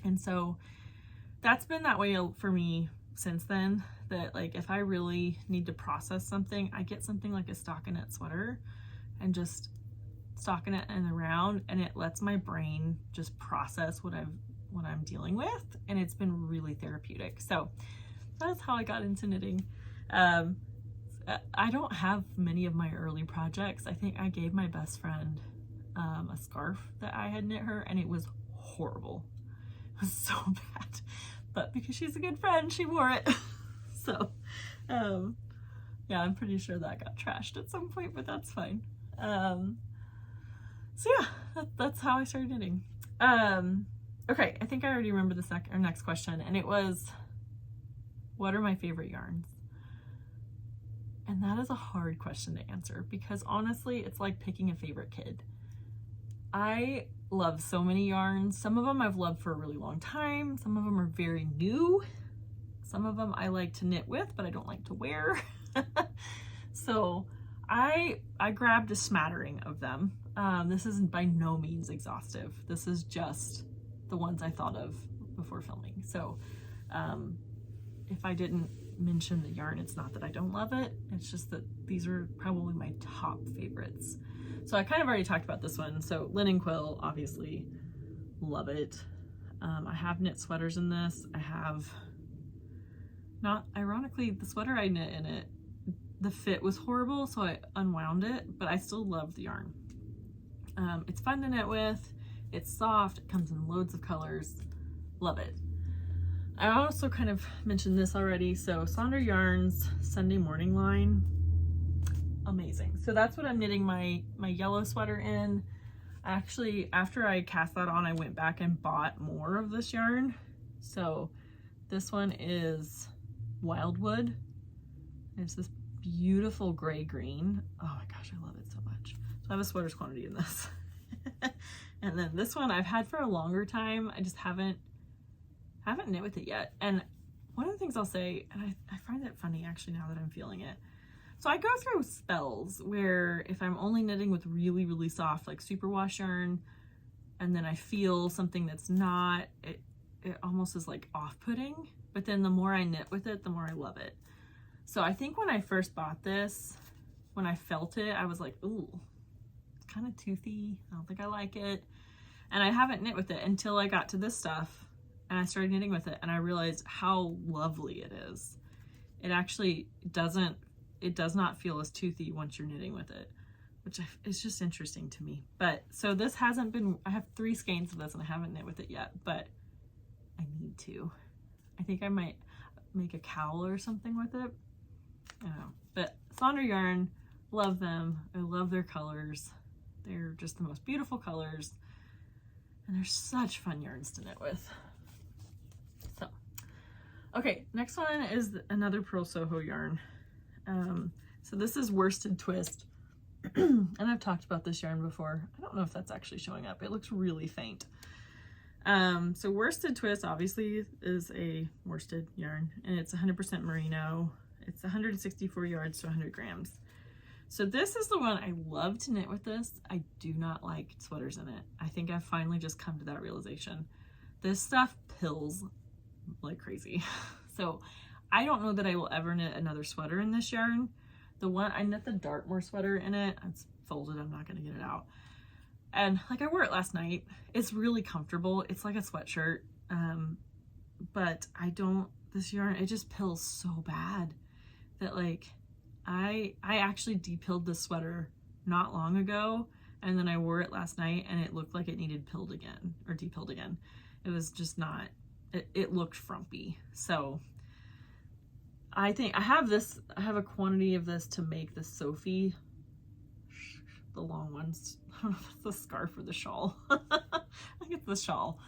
And so that's been that way for me since then, that like if I really need to process something, I get something like a stockinette sweater and just stockinette and around, and it lets my brain just process what I'm dealing with, and it's been really therapeutic. So that's how I got into knitting. I don't have many of my early projects. I think I gave my best friend a scarf that I had knit her, and it was horrible. It was so bad, but because she's a good friend, she wore it. So yeah, I'm pretty sure that got trashed at some point, but that's fine. So yeah, that's how I started knitting. Okay, I think I already remember our next question, and it was, what are my favorite yarns? And that is a hard question to answer because honestly, it's like picking a favorite kid. I love so many yarns. Some of them I've loved for a really long time. Some of them are very new. Some of them I like to knit with, but I don't like to wear. So I grabbed a smattering of them. This isn't by no means exhaustive. This is just the ones I thought of before filming. So if I didn't mention the yarn, it's not that I don't love it. It's just that these are probably my top favorites. So I kind of already talked about this one. So linen quill, obviously, love it. I have knit sweaters in this. I have, not ironically, the sweater I knit in it, the fit was horrible, so I unwound it, but I still love the yarn. It's fun to knit with. It's soft. It comes in loads of colors. Love it. I also kind of mentioned this already. So Sonder Yarns Sunday Morning line, amazing. So that's what I'm knitting my yellow sweater in. Actually, after I cast that on, I went back and bought more of this yarn. So this one is Wildwood. It's this beautiful gray green. Oh my gosh, I love it so much. So I have a sweater's quantity in this. And then this one I've had for a longer time. I just haven't knit with it yet. And one of the things I'll say, and I find it funny actually now that I'm feeling it. So I go through spells where if I'm only knitting with really, really soft, like superwash yarn, and then I feel something that's not, it almost is like off-putting. But then the more I knit with it, the more I love it. So I think when I first bought this, when I felt it, I was like, ooh, it's kind of toothy. I don't think I like it. And I haven't knit with it until I got to this stuff and I started knitting with it and I realized how lovely it is. It actually does not feel as toothy once you're knitting with it, which is just interesting to me. But so this hasn't been, I have 3 skeins of this and I haven't knit with it yet, but I need to. I think I might make a cowl or something with it. I don't know. But Sonder Yarn, love them. I love their colors. They're just the most beautiful colors. And they're such fun yarns to knit with. So, okay, next one is another Purl Soho yarn. So this is Worsted Twist. And I've talked about this yarn before. I don't know if that's actually showing up. It looks really faint. So Worsted Twist obviously is a worsted yarn and it's 100% merino. It's 164 yards to 100 grams. So this is the one I love to knit with this. I do not like sweaters in it. I think I've finally just come to that realization. This stuff pills like crazy. So I don't know that I will ever knit another sweater in this yarn. The one, I knit the Dartmoor sweater in it. It's folded, I'm not gonna get it out. And like I wore it last night. It's really comfortable. It's like a sweatshirt. But this yarn, it just pills so bad that like, I actually depilled this sweater not long ago and then I wore it last night and it looked like it needed pilled again or depilled again. It was just not, it looked frumpy. So I think I have a quantity of this to make the Sophie, the long ones. I don't know if it's the scarf or the shawl. I think it's the shawl,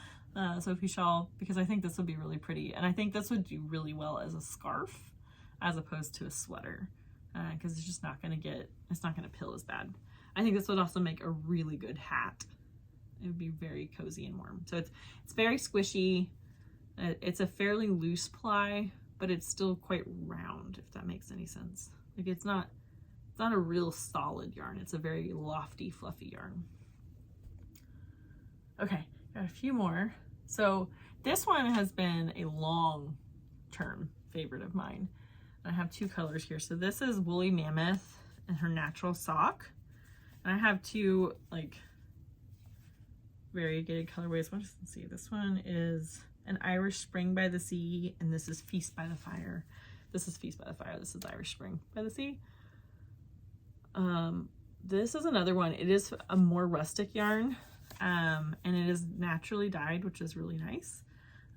Sophie shawl, because I think this would be really pretty. And I think this would do really well as a scarf as opposed to a sweater. Because it's just not going to pill as bad. I think this would also make a really good hat. It would be very cozy and warm. So it's very squishy. It's a fairly loose ply, but it's still quite round, if that makes any sense. Like it's not a real solid yarn. It's a very lofty, fluffy yarn. Okay, got a few more. So this one has been a long-term favorite of mine. I have 2 colors here. So this is Woolly Mammoth and her natural sock. And I have 2 like variegated colorways. Let's see. This one is an Irish Spring by the Sea, and this is Feast by the Fire. This is Feast by the Fire. This is Irish Spring by the Sea. This is another one. It is a more rustic yarn, and it is naturally dyed, which is really nice.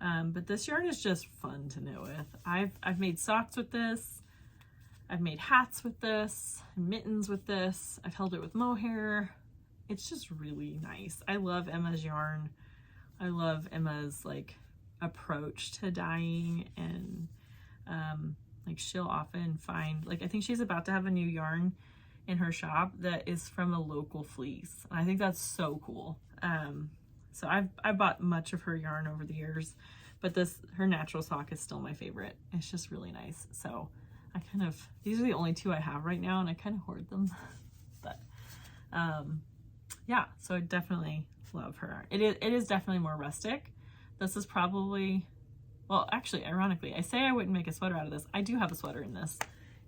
But this yarn is just fun to knit with. I've made socks with this. I've made hats with this, mittens with this. I've held it with mohair. It's just really nice. I love Emma's yarn. I love Emma's like approach to dyeing, and like she'll often find, like I think she's about to have a new yarn in her shop that is from a local fleece. And I think that's so cool. So I've bought much of her yarn over the years, but her natural sock is still my favorite. It's just really nice. So I these are the only two I have right now, and I kind of hoard them. But yeah, so I definitely love her. It is definitely more rustic. This is probably, well, actually, ironically, I say I wouldn't make a sweater out of this. I do have a sweater in this.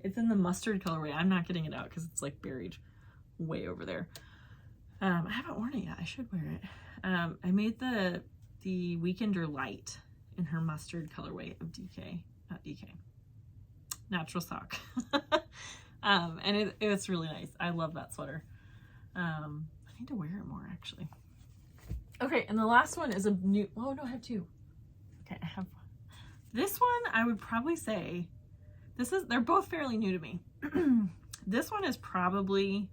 It's in the mustard colorway. I'm not getting it out because it's like buried way over there. I haven't worn it yet. I should wear it. I made the Weekender Light in her mustard colorway of DK, not DK, natural sock. And it's really nice. I love that sweater. I need to wear it more actually. Okay, and the last one is a new, oh no, I have two. Okay, I have one. This one, I would probably say, they're both fairly new to me. This one is probably,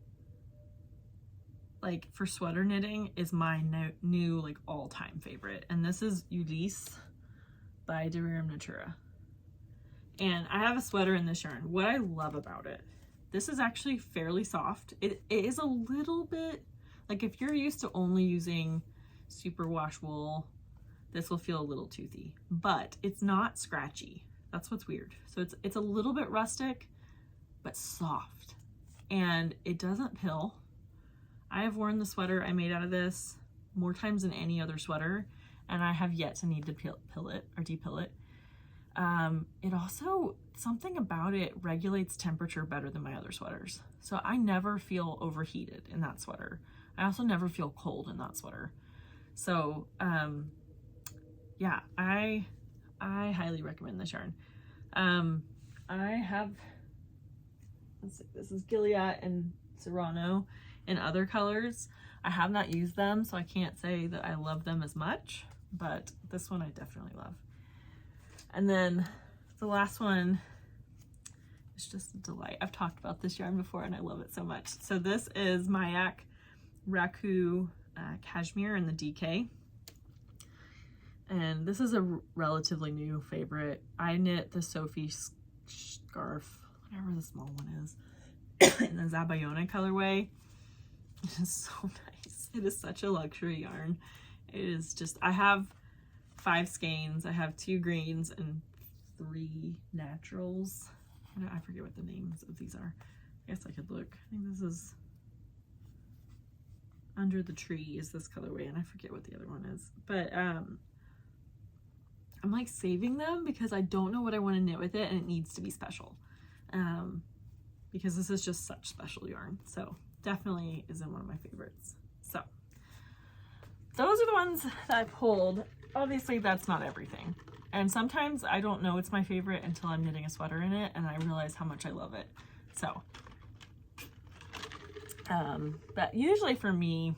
like, for sweater knitting, is my new like all-time favorite. And this is Ulysse by Derium Natura. And I have a sweater in this yarn. What I love about it, this is actually fairly soft. It is a little bit, like if you're used to only using superwash wool, this will feel a little toothy, but it's not scratchy. That's what's weird. So it's a little bit rustic, but soft, and it doesn't pill. I have worn the sweater I made out of this more times than any other sweater, and I have yet to need to pill it or depill it. It also, something about it regulates temperature better than my other sweaters. So I never feel overheated in that sweater. I also never feel cold in that sweater. So, yeah, I highly recommend this yarn. I have, let's see, this is Gilead and Serrano in other colors. I have not used them, so I can't say that I love them as much, but this one I definitely love. And then the last one is just a delight. I've talked about this yarn before and I love it so much. So this is Mayak Raku Cashmere in the DK. And this is a relatively new favorite. I knit the Sophie scarf, whatever the small one is, in the Zabayone colorway. It is so nice. It is such a luxury yarn. It is just, I have 5 skeins. I have 2 greens and 3 naturals. I forget what the names of these are. I guess I could look. I think this is Under the Tree is this colorway, and I forget what the other one is. But I'm like saving them because I don't know what I want to knit with it, and it needs to be special. Because this is just such special yarn. So definitely isn't one of my favorites. So those are the ones that I pulled. Obviously that's not everything. And sometimes I don't know it's my favorite until I'm knitting a sweater in it and I realize how much I love it. So, but usually for me,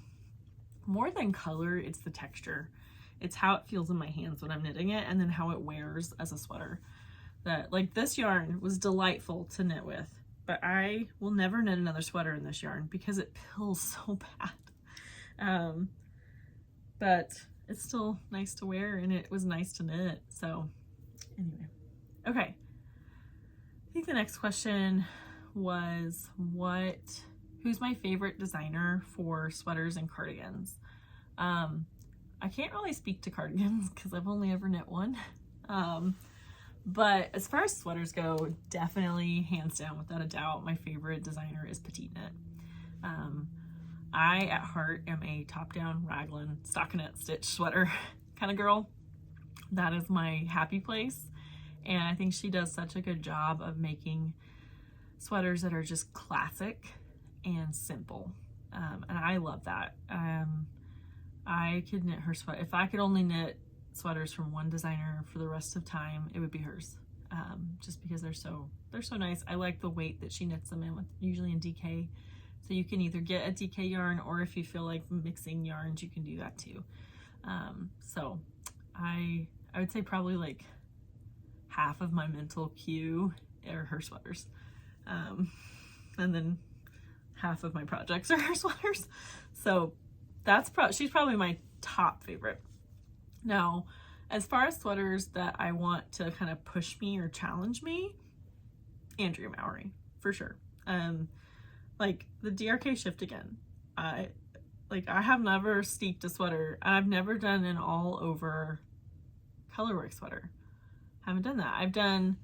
more than color, it's the texture. It's how it feels in my hands when I'm knitting it, and then how it wears as a sweater. That, like, this yarn was delightful to knit with, but I will never knit another sweater in this yarn because it pills so bad. But it's still nice to wear, and it was nice to knit. So anyway, okay. I think the next question was who's my favorite designer for sweaters and cardigans? I can't really speak to cardigans because I've only ever knit one. But as far as sweaters go, definitely hands down, without a doubt, my favorite designer is PetiteKnit. I, at heart, am a top-down raglan stockinette stitch sweater kind of girl. That is my happy place. And I think she does such a good job of making sweaters that are just classic and simple. And I love that. I could knit her sweater. If I could only knit sweaters from one designer for the rest of time, it would be hers. Just because they're so nice. I like the weight that she knits them in, with usually in DK. So you can either get a DK yarn, or if you feel like mixing yarns, you can do that too. So I would say probably like half of my mental queue are her sweaters. And then half of my projects are her sweaters. So she's probably my top favorite. Now, as far as sweaters that I want to kind of push me or challenge me, Andrea Mowrey, for sure. Like the DRK Shiftigan, I have never steeped a sweater. I've never done an all over colorwork sweater. Haven't done that. I've done,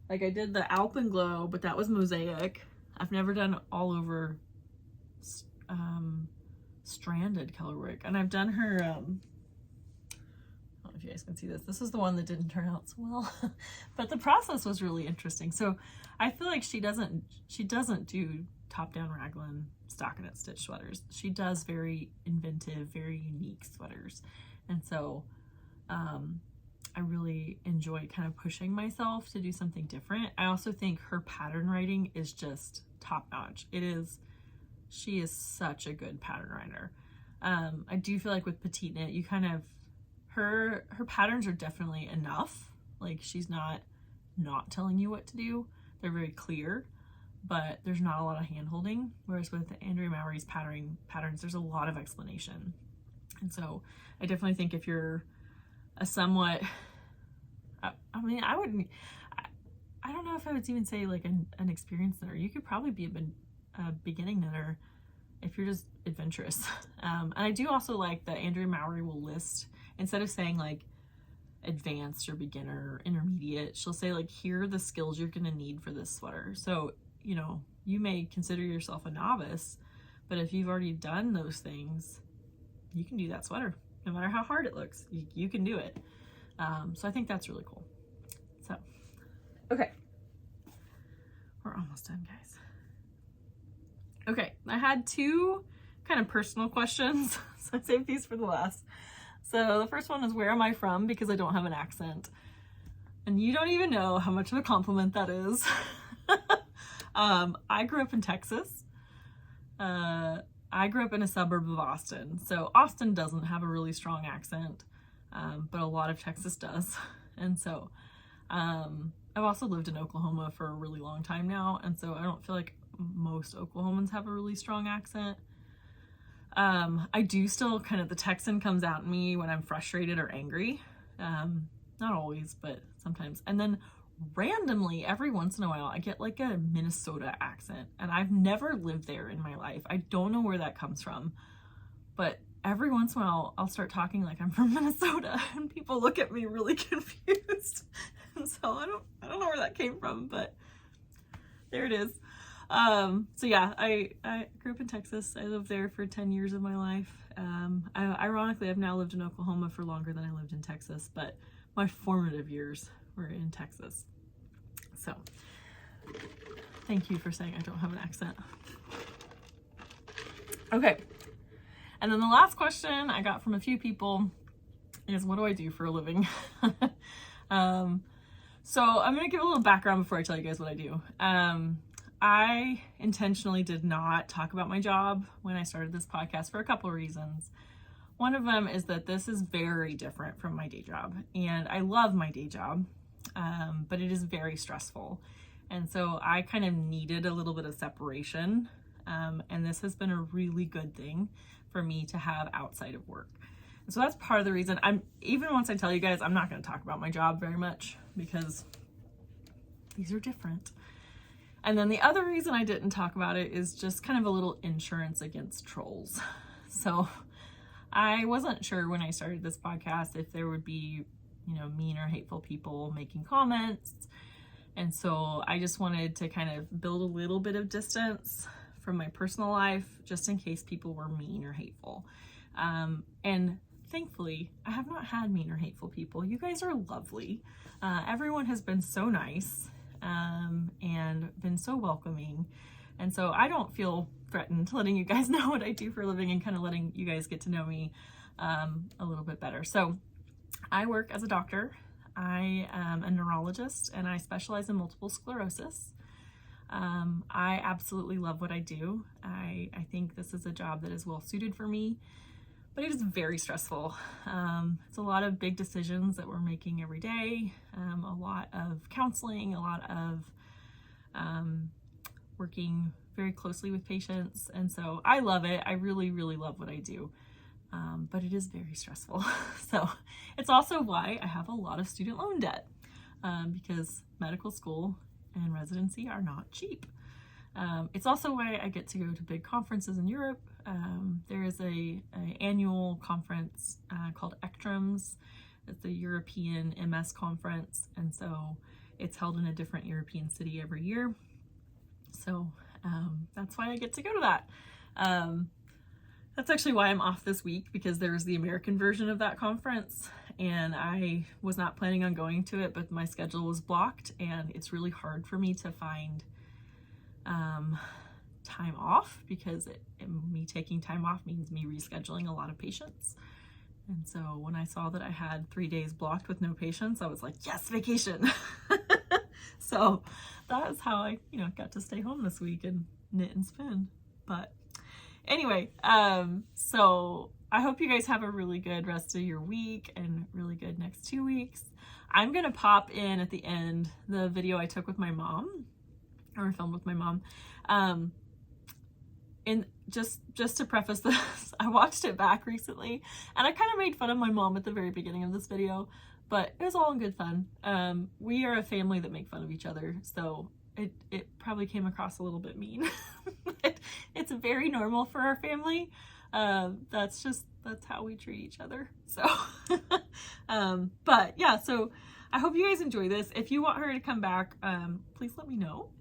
like I did the Alpenglow, but that was mosaic. I've never done all over stranded colorwork. And I've done her, I don't know if you guys can see this. This is the one that didn't turn out so well, but the process was really interesting. So I feel like she doesn't do top-down raglan stockinette stitch sweaters. She does very inventive, very unique sweaters. And so I really enjoy kind of pushing myself to do something different. I also think her pattern writing is just top-notch. She is such a good pattern writer. I do feel like with PetiteKnit, you kind of, her patterns are definitely enough. Like, she's not telling you what to do. They're very clear, but there's not a lot of hand-holding. Whereas with Andrea Mowrey's patterns, there's a lot of explanation. And so I definitely think if you're a somewhat, I mean, I don't know if I would even say like an experienced knitter. You could probably be a beginning knitter if you're just adventurous. And I do also like that Andrea Mowrey will list, instead of saying like advanced or beginner or intermediate, she'll say like, here are the skills you're gonna need for this sweater. So, you know, you may consider yourself a novice, but if you've already done those things, you can do that sweater. No matter how hard it looks, you can do it. So I think that's really cool. So, okay. We're almost done, guys. Okay, I had two kind of personal questions, so I saved these for the last. So the first one is, where am I from? Because I don't have an accent. And you don't even know how much of a compliment that is. I grew up in Texas. I grew up in a suburb of Austin. So Austin doesn't have a really strong accent, but a lot of Texas does. And so I've also lived in Oklahoma for a really long time now. And so I don't feel like most Oklahomans have a really strong accent. I do still kind of, the Texan comes out in me when I'm frustrated or angry. Not always, but sometimes. And then randomly, every once in a while, I get like a Minnesota accent, and I've never lived there in my life. I don't know where that comes from, but every once in a while, I'll start talking like I'm from Minnesota, and people look at me really confused. And so I don't know where that came from, but there it is. So yeah, I grew up in Texas. I lived there for 10 years of my life. Ironically, I've now lived in Oklahoma for longer than I lived in Texas, but my formative years were in Texas. So thank you for saying I don't have an accent. Okay. And then the last question I got from a few people is, what do I do for a living? So I'm going to give a little background before I tell you guys what I do. I intentionally did not talk about my job when I started this podcast for a couple of reasons. One of them is that this is very different from my day job, and I love my day job, but it is very stressful. And so I kind of needed a little bit of separation, and this has been a really good thing for me to have outside of work. And so that's part of the reason even once I tell you guys, I'm not going to talk about my job very much, because these are different. And then the other reason I didn't talk about it is just kind of a little insurance against trolls. So I wasn't sure when I started this podcast if there would be, mean or hateful people making comments. And so I just wanted to kind of build a little bit of distance from my personal life, just in case people were mean or hateful. And thankfully, I have not had mean or hateful people. You guys are lovely. Everyone has been so nice. And been so welcoming. And so I don't feel threatened letting you guys know what I do for a living and kind of letting you guys get to know me a little bit better. So I work as a doctor. I am a neurologist, and I specialize in multiple sclerosis. I absolutely love what I do. I think this is a job that is well suited for me, but it is very stressful. It's a lot of big decisions that we're making every day, a lot of counseling, a lot of working very closely with patients. And so I love it. I really, really love what I do. But it is very stressful. So it's also why I have a lot of student loan debt, because medical school and residency are not cheap. It's also why I get to go to big conferences in Europe. There is a annual conference called ECTRIMS It's the European MS conference, and so it's held in a different European city every year. So that's why I get to go to that. That's actually why I'm off this week, because there's the American version of that conference, and I was not planning on going to it, but my schedule was blocked, and it's really hard for me to find time off, because me taking time off means me rescheduling a lot of patients. And so when I saw that I had 3 days blocked with no patients, I was like, yes, vacation. So that is how I, got to stay home this week and knit and spin. But anyway, so I hope you guys have a really good rest of your week and really good next 2 weeks. I'm going to pop in at the end the video I took with my mom, or filmed with my mom. And just to preface this, I watched it back recently, and I kind of made fun of my mom at the very beginning of this video, but it was all in good fun. We are a family that make fun of each other, so it probably came across a little bit mean. It's very normal for our family. That's how we treat each other. So, but yeah, so I hope you guys enjoy this. If you want her to come back, please let me know.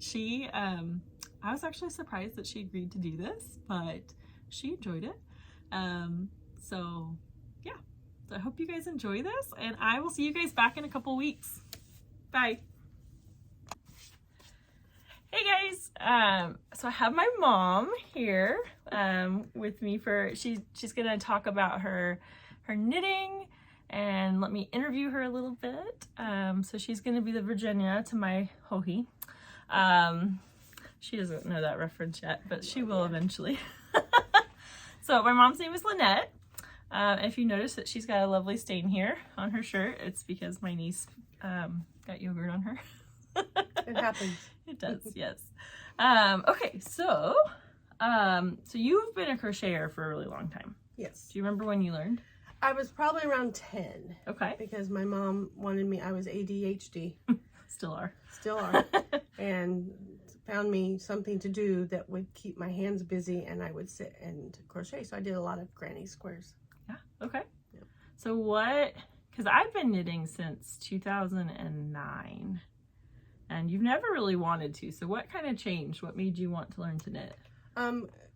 I was actually surprised that she agreed to do this, but she enjoyed it. So yeah, so I hope you guys enjoy this, and I will see you guys back in a couple weeks. Bye. Hey guys, so I have my mom here with me she's gonna talk about her knitting, and let me interview her a little bit. So she's gonna be the Virginia to my Hohi. She doesn't know that reference yet, but she will eventually. So my mom's name is Lynette. If you notice that she's got a lovely stain here on her shirt, it's because my niece got yogurt on her. It happens. It does, yes. Okay, so you've been a crocheter for a really long time. Yes. Do you remember when you learned? I was probably around 10. Okay. Because my mom wanted me, I was ADHD. Still are. Still are. And found me something to do that would keep my hands busy, and I would sit and crochet. So I did a lot of granny squares. Yeah, okay. Yep. So because I've been knitting since 2009, and you've never really wanted to. So what kind of changed? What made you want to learn to knit?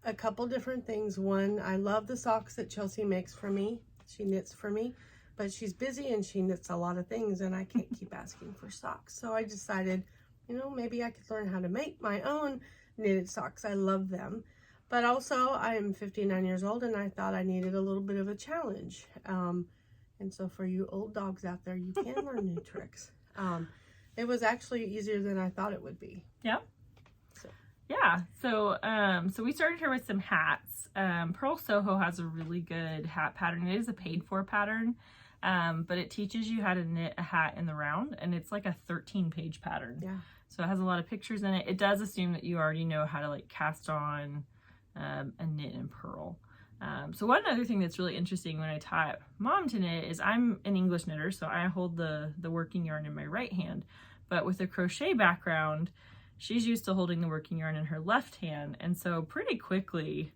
A couple different things. One, I love the socks that Chelsea makes for me. She knits for me, but she's busy and she knits a lot of things, and I can't keep asking for socks. So I decided, maybe I could learn how to make my own knitted socks. I love them. But also, I am 59 years old, and I thought I needed a little bit of a challenge. And so for you old dogs out there, you can learn new tricks. It was actually easier than I thought it would be. Yeah. Yeah. So we started here with some hats. Purl Soho has a really good hat pattern. It is a paid-for pattern, but it teaches you how to knit a hat in the round, and it's like a 13-page pattern. Yeah. So it has a lot of pictures in it. It does assume that you already know how to cast on and knit and purl. So one other thing that's really interesting when I taught Mom to knit is I'm an English knitter, so I hold the working yarn in my right hand. But with a crochet background, she's used to holding the working yarn in her left hand. And so pretty quickly,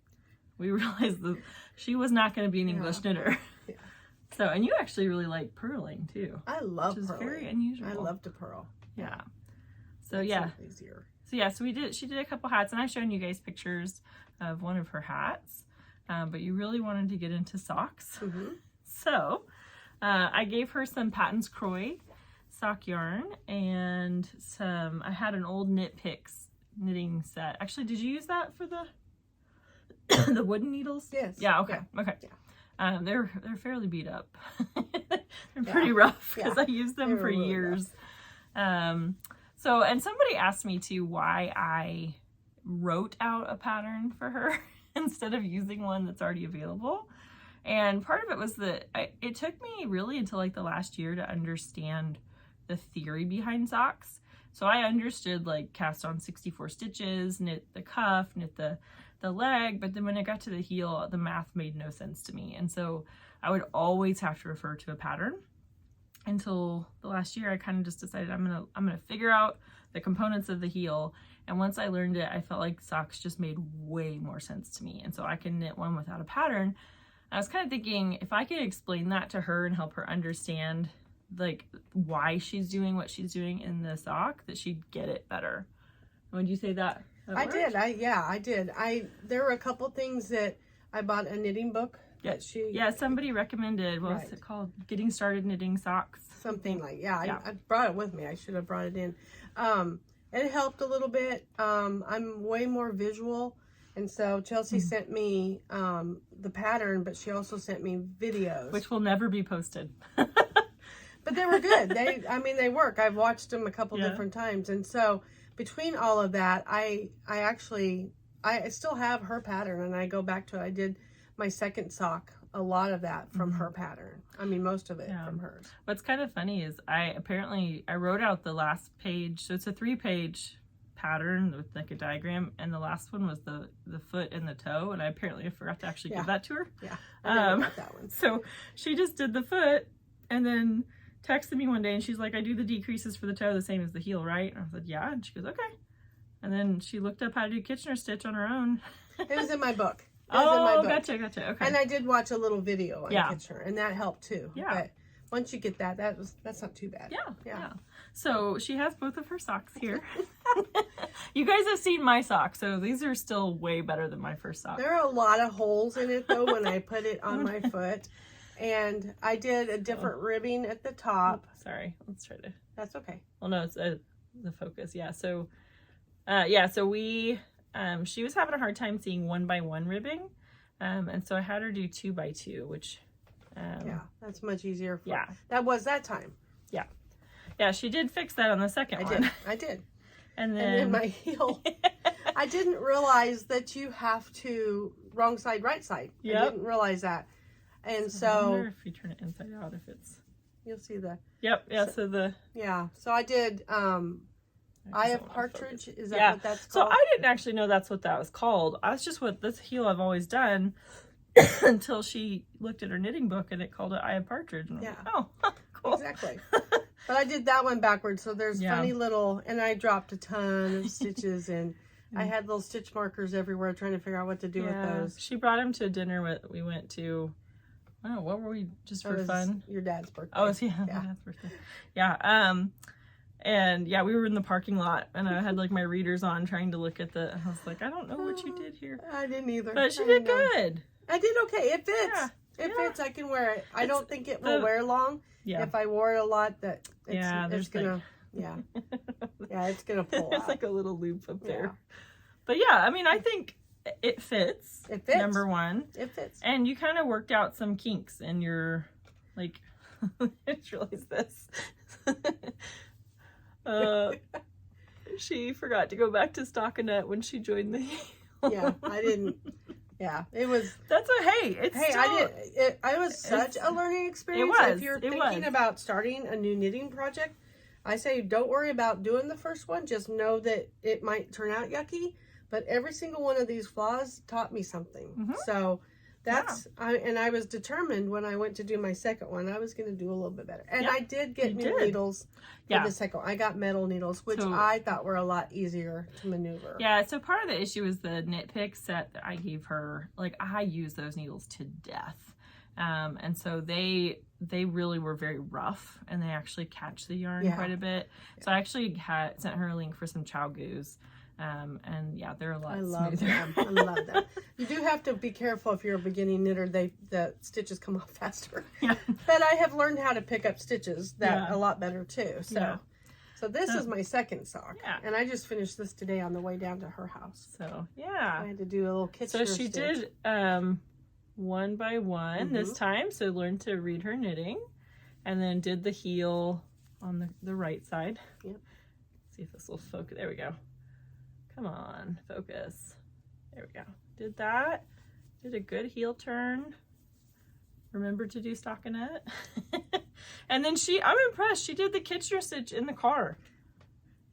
we realized that she was not going to be an English knitter. Yeah. So, and you actually really like purling too. I love which is purling. very unusual. I love to purl. Yeah. So That's yeah. Easier. So yeah, so she did a couple hats, and I've shown you guys pictures of one of her hats. But you really wanted to get into socks. Mm-hmm. So I gave her some Patton's Croy sock yarn, and I had an old Knit Picks knitting set. Actually, did you use that for the the wooden needles? Yes. Yeah, okay. Yeah. Okay. Yeah. They're fairly beat up. They're pretty rough because I used them for really years. And somebody asked me too why I wrote out a pattern for her instead of using one that's already available. And part of it was that it took me really until the last year to understand the theory behind socks. So I understood cast on 64 stitches, knit the cuff, knit the leg, but then when it got to the heel, the math made no sense to me. And so I would always have to refer to a pattern. Until the last year, I kind of just decided I'm gonna figure out the components of the heel. And once I learned it, I felt like socks just made way more sense to me. And so I can knit one without a pattern. I was kind of thinking if I could explain that to her and help her understand like why she's doing what she's doing in the sock, that she'd get it better. Would you say that? I did. I did. There were a couple things that I bought a knitting book. Yeah, somebody recommended, what was it called? Getting Started Knitting Socks. Something like, I brought it with me. I should have brought it in. It helped a little bit. I'm way more visual. And so Chelsea sent me the pattern, but she also sent me videos. Which will never be posted. But they were good. They work. I've watched them a couple different times. And so between all of that, I still have her pattern, and I go back to it. I did my second sock, a lot of that from her pattern. I mean, most of it from hers. What's kind of funny is I wrote out the last page. So it's a 3-page pattern with like a diagram, and the last one was the foot and the toe, and I forgot to actually give that to her. Yeah, I got that one. So she just did the foot, and then texted me one day, and she's like, I do the decreases for the toe the same as the heel, right? And I was like, yeah. And she goes, okay. And then she looked up how to do Kitchener stitch on her own. It was in my book. Gotcha. Okay. And I did watch a little video on Kitchener, and that helped too. Yeah. But once you get that's not too bad. Yeah. So she has both of her socks here. You guys have seen my socks, so these are still way better than my first sock. There are a lot of holes in it though when I put it on my foot. And I did a different ribbing at the top. Sorry, let's try to. That's okay. Well, no, it's the focus. Yeah. So, so we, she was having a hard time seeing 1x1 ribbing, and so I had her do 2x2, which, that's much easier. Yeah, that was that time. Yeah, she did fix that on the second one. I did. And then my heel. I didn't realize that you have to wrong side, right side. I didn't realize that. And so I wonder if you turn it inside out, if it's, you'll see the. Yep. Yeah. So so I did. Eye of Partridge. Is that what that's called? So I didn't actually know that's what that was called. That's just what this heel I've always done until she looked at her knitting book and it called it Eye of Partridge. And I'm like, oh, cool. Exactly. But I did that one backwards. So there's funny little, and I dropped a ton of stitches, and I had little stitch markers everywhere trying to figure out what to do with those. She brought him to a dinner we went to. Oh, what were we, just for fun? Your dad's birthday. Oh, my dad's birthday. Yeah. And yeah, we were in the parking lot, and I had like my readers on trying to look at I was like, I don't know what you did here. I didn't either. But she did good. I did okay. It fits. Yeah. It fits. I can wear it. I don't think it will wear long. Yeah. If I wore it a lot, it's gonna, it's gonna pull There's like a little loop up there. But yeah, I mean, I think it fits. It fits. Number one. It fits. And you kind of worked out some kinks in your, like, I just realized this. She forgot to go back to stockinette when she joined the I didn't. Yeah, it was. That's it's hey, still, I did. It was such a learning experience. If you're thinking about starting a new knitting project, I say don't worry about doing the first one. Just know that it might turn out yucky. But every single one of these flaws taught me something. So that's I was determined when I went to do my second one, I was going to do a little bit better. And I did get new needles for the second one. I got metal needles, which I thought were a lot easier to maneuver. Yeah, so part of the issue is the Knit Pick set that I gave her. Like, I use those needles to death. And so they really were very rough, and they actually catch the yarn quite a bit. So I actually sent her a link for some Chow Goos. And they're a lot smoother. I love them. You do have to be careful if you're a beginning knitter. The stitches come off faster. Yeah. But I have learned how to pick up stitches a lot better too. So this is my second sock. Yeah. And I just finished this today on the way down to her house. So I had to do a little Kitchener So she stitch. did 1 by 1 this time. So learned to read her knitting, and then did the heel on the right side. Yep. See if this will focus. There we go. Come on, focus. There we go. Did that. Did a good heel turn. Remembered to do stockinette. And then I'm impressed. She did the Kitchener stitch in the car.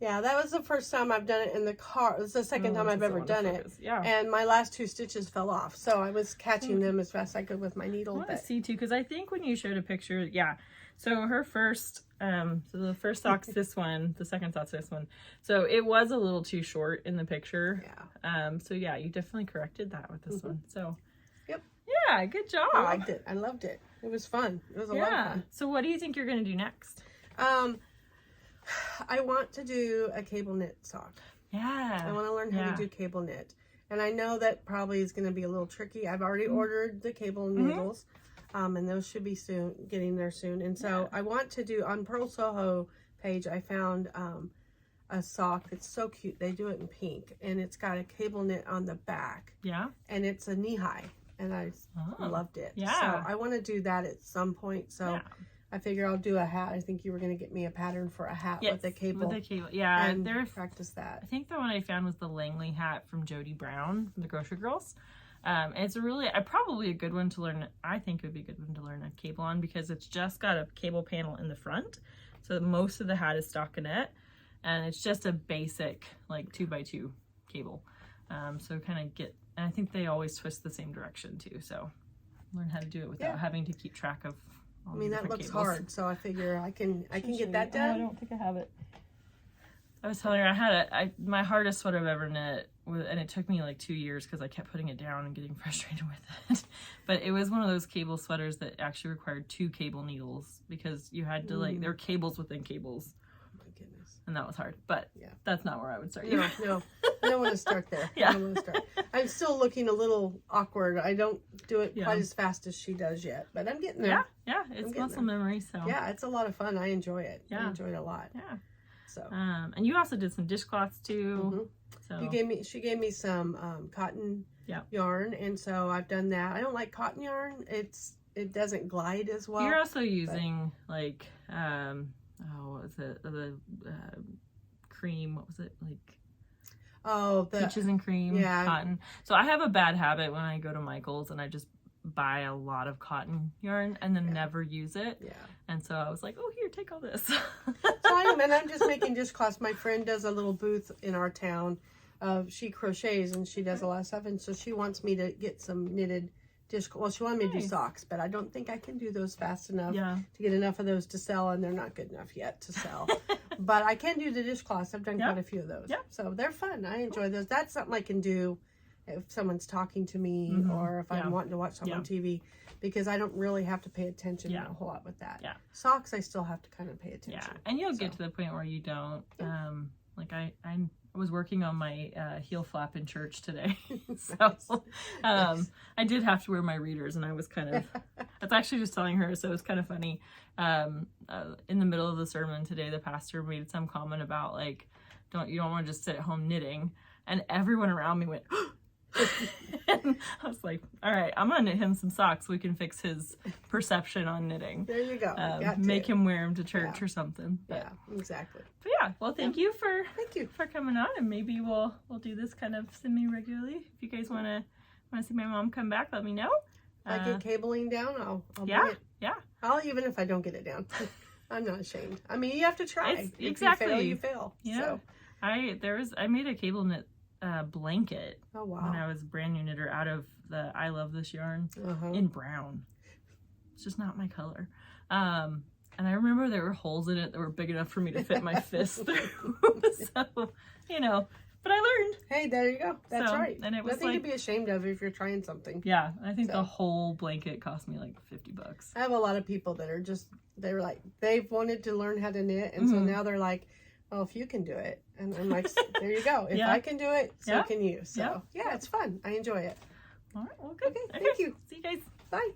Yeah, that was the first time I've done it in the car. It's the second time I've ever done it. Yeah. And my last 2 stitches fell off. So I was catching them as fast as I could with my needle. I want to see too, because I think when you showed a picture, so her first, so the first sock's this one, the second sock's this one. So it was a little too short in the picture. Yeah. So yeah, you definitely corrected that with this one. So. Yep. Yeah, good job. I liked it. I loved it. It was fun. It was a lot of fun. So what do you think you're going to do next? I want to do a cable knit sock. Yeah. I want to learn how to do cable knit. And I know that probably is going to be a little tricky. I've already ordered the cable needles. And those should be getting there soon. And so I want to do, on Purl Soho page, I found a sock that's so cute. They do it in pink. And it's got a cable knit on the back. Yeah. And it's a knee high. And I loved it. Yeah. So I want to do that at some point. So I figure I'll do a hat. I think you were going to get me a pattern for a hat with a cable. With a cable. Yeah. And practice that. I think the one I found was the Langley hat from Jody Brown from the Grocery Girls. It's a really, probably a good one to learn. I think it would be a good one to learn a cable on because it's just got a cable panel in the front. So most of the hat is stockinette. And it's just a basic, like, 2x2 cable. So kind of and I think they always twist the same direction too. So learn how to do it without having to keep track of all the different looks cables. hard, so I figure I can get that done. I don't think I have it. I was telling her I had my hardest sweater I've ever knit, and it took me like 2 years because I kept putting it down and getting frustrated with it. But it was one of those cable sweaters that actually required 2 cable needles because you had to there were cables within cables. And that was hard, but that's not where I would start. No, I don't want to start there. I don't want to start. I'm still looking a little awkward. I don't do it quite as fast as she does yet, but I'm getting there. Yeah, it's muscle memory. So yeah, it's a lot of fun. I enjoy it. I enjoy it a lot. Yeah. So and you also did some dishcloths too. So she gave me some cotton yarn, and so I've done that. I don't like cotton yarn. It doesn't glide as well. You're also using like what was it? The cream. What was it like? Peaches and cream cotton. So I have a bad habit when I go to Michael's and I just buy a lot of cotton yarn and then never use it. Yeah. And so I was like, oh, here, take all this. So I'm just making dishcloths. My friend does a little booth in our town. She crochets and she does a lot of stuff, and so she wants me to get some knitted well, she wanted me to do socks, but I don't think I can do those fast enough to get enough of those to sell, and they're not good enough yet to sell. But I can do the dishcloths. I've done quite a few of those. So they're fun. I enjoy those. That's something I can do if someone's talking to me or if I'm wanting to watch something on TV, because I don't really have to pay attention a whole lot with that. Socks, I still have to kind of pay attention. Yeah, and you'll get to the point where you don't. Like I was working on my heel flap in church today. So I did have to wear my readers, and I was kind of, I was actually just telling her, so it was kind of funny. In the middle of the sermon today, the pastor made some comment about like, you don't want to just sit at home knitting. And everyone around me went, and I was like, all right, I'm gonna knit him some socks so we can fix his perception on knitting. There you go. Make him wear them to church or something. But, exactly. But yeah, well, thank you for coming on, and maybe we'll do this kind of semi-regularly. If you guys wanna see my mom come back, let me know. If I get cabling down, I'll bring it. I'll, even if I don't get it down. I'm not ashamed. I mean, you have to try. Exactly. You fail. Yeah. So. I made a cable knit blanket when I was brand new knitter out of the I Love This yarn in brown. It's just not my color. And I remember there were holes in it that were big enough for me to fit my fist through. So, but I learned. Hey, there you go. That's right. And it was nothing to be ashamed of if you're trying something. Yeah, I think the whole blanket cost me like $50. I have a lot of people that are they're like, they've wanted to learn how to knit, and so now they're like, well, if you can do it. And I'm like, there you go. If I can do it, so can you. So, yeah, it's fun. I enjoy it. All right, well, good. Okay, thank you. See you guys. Bye.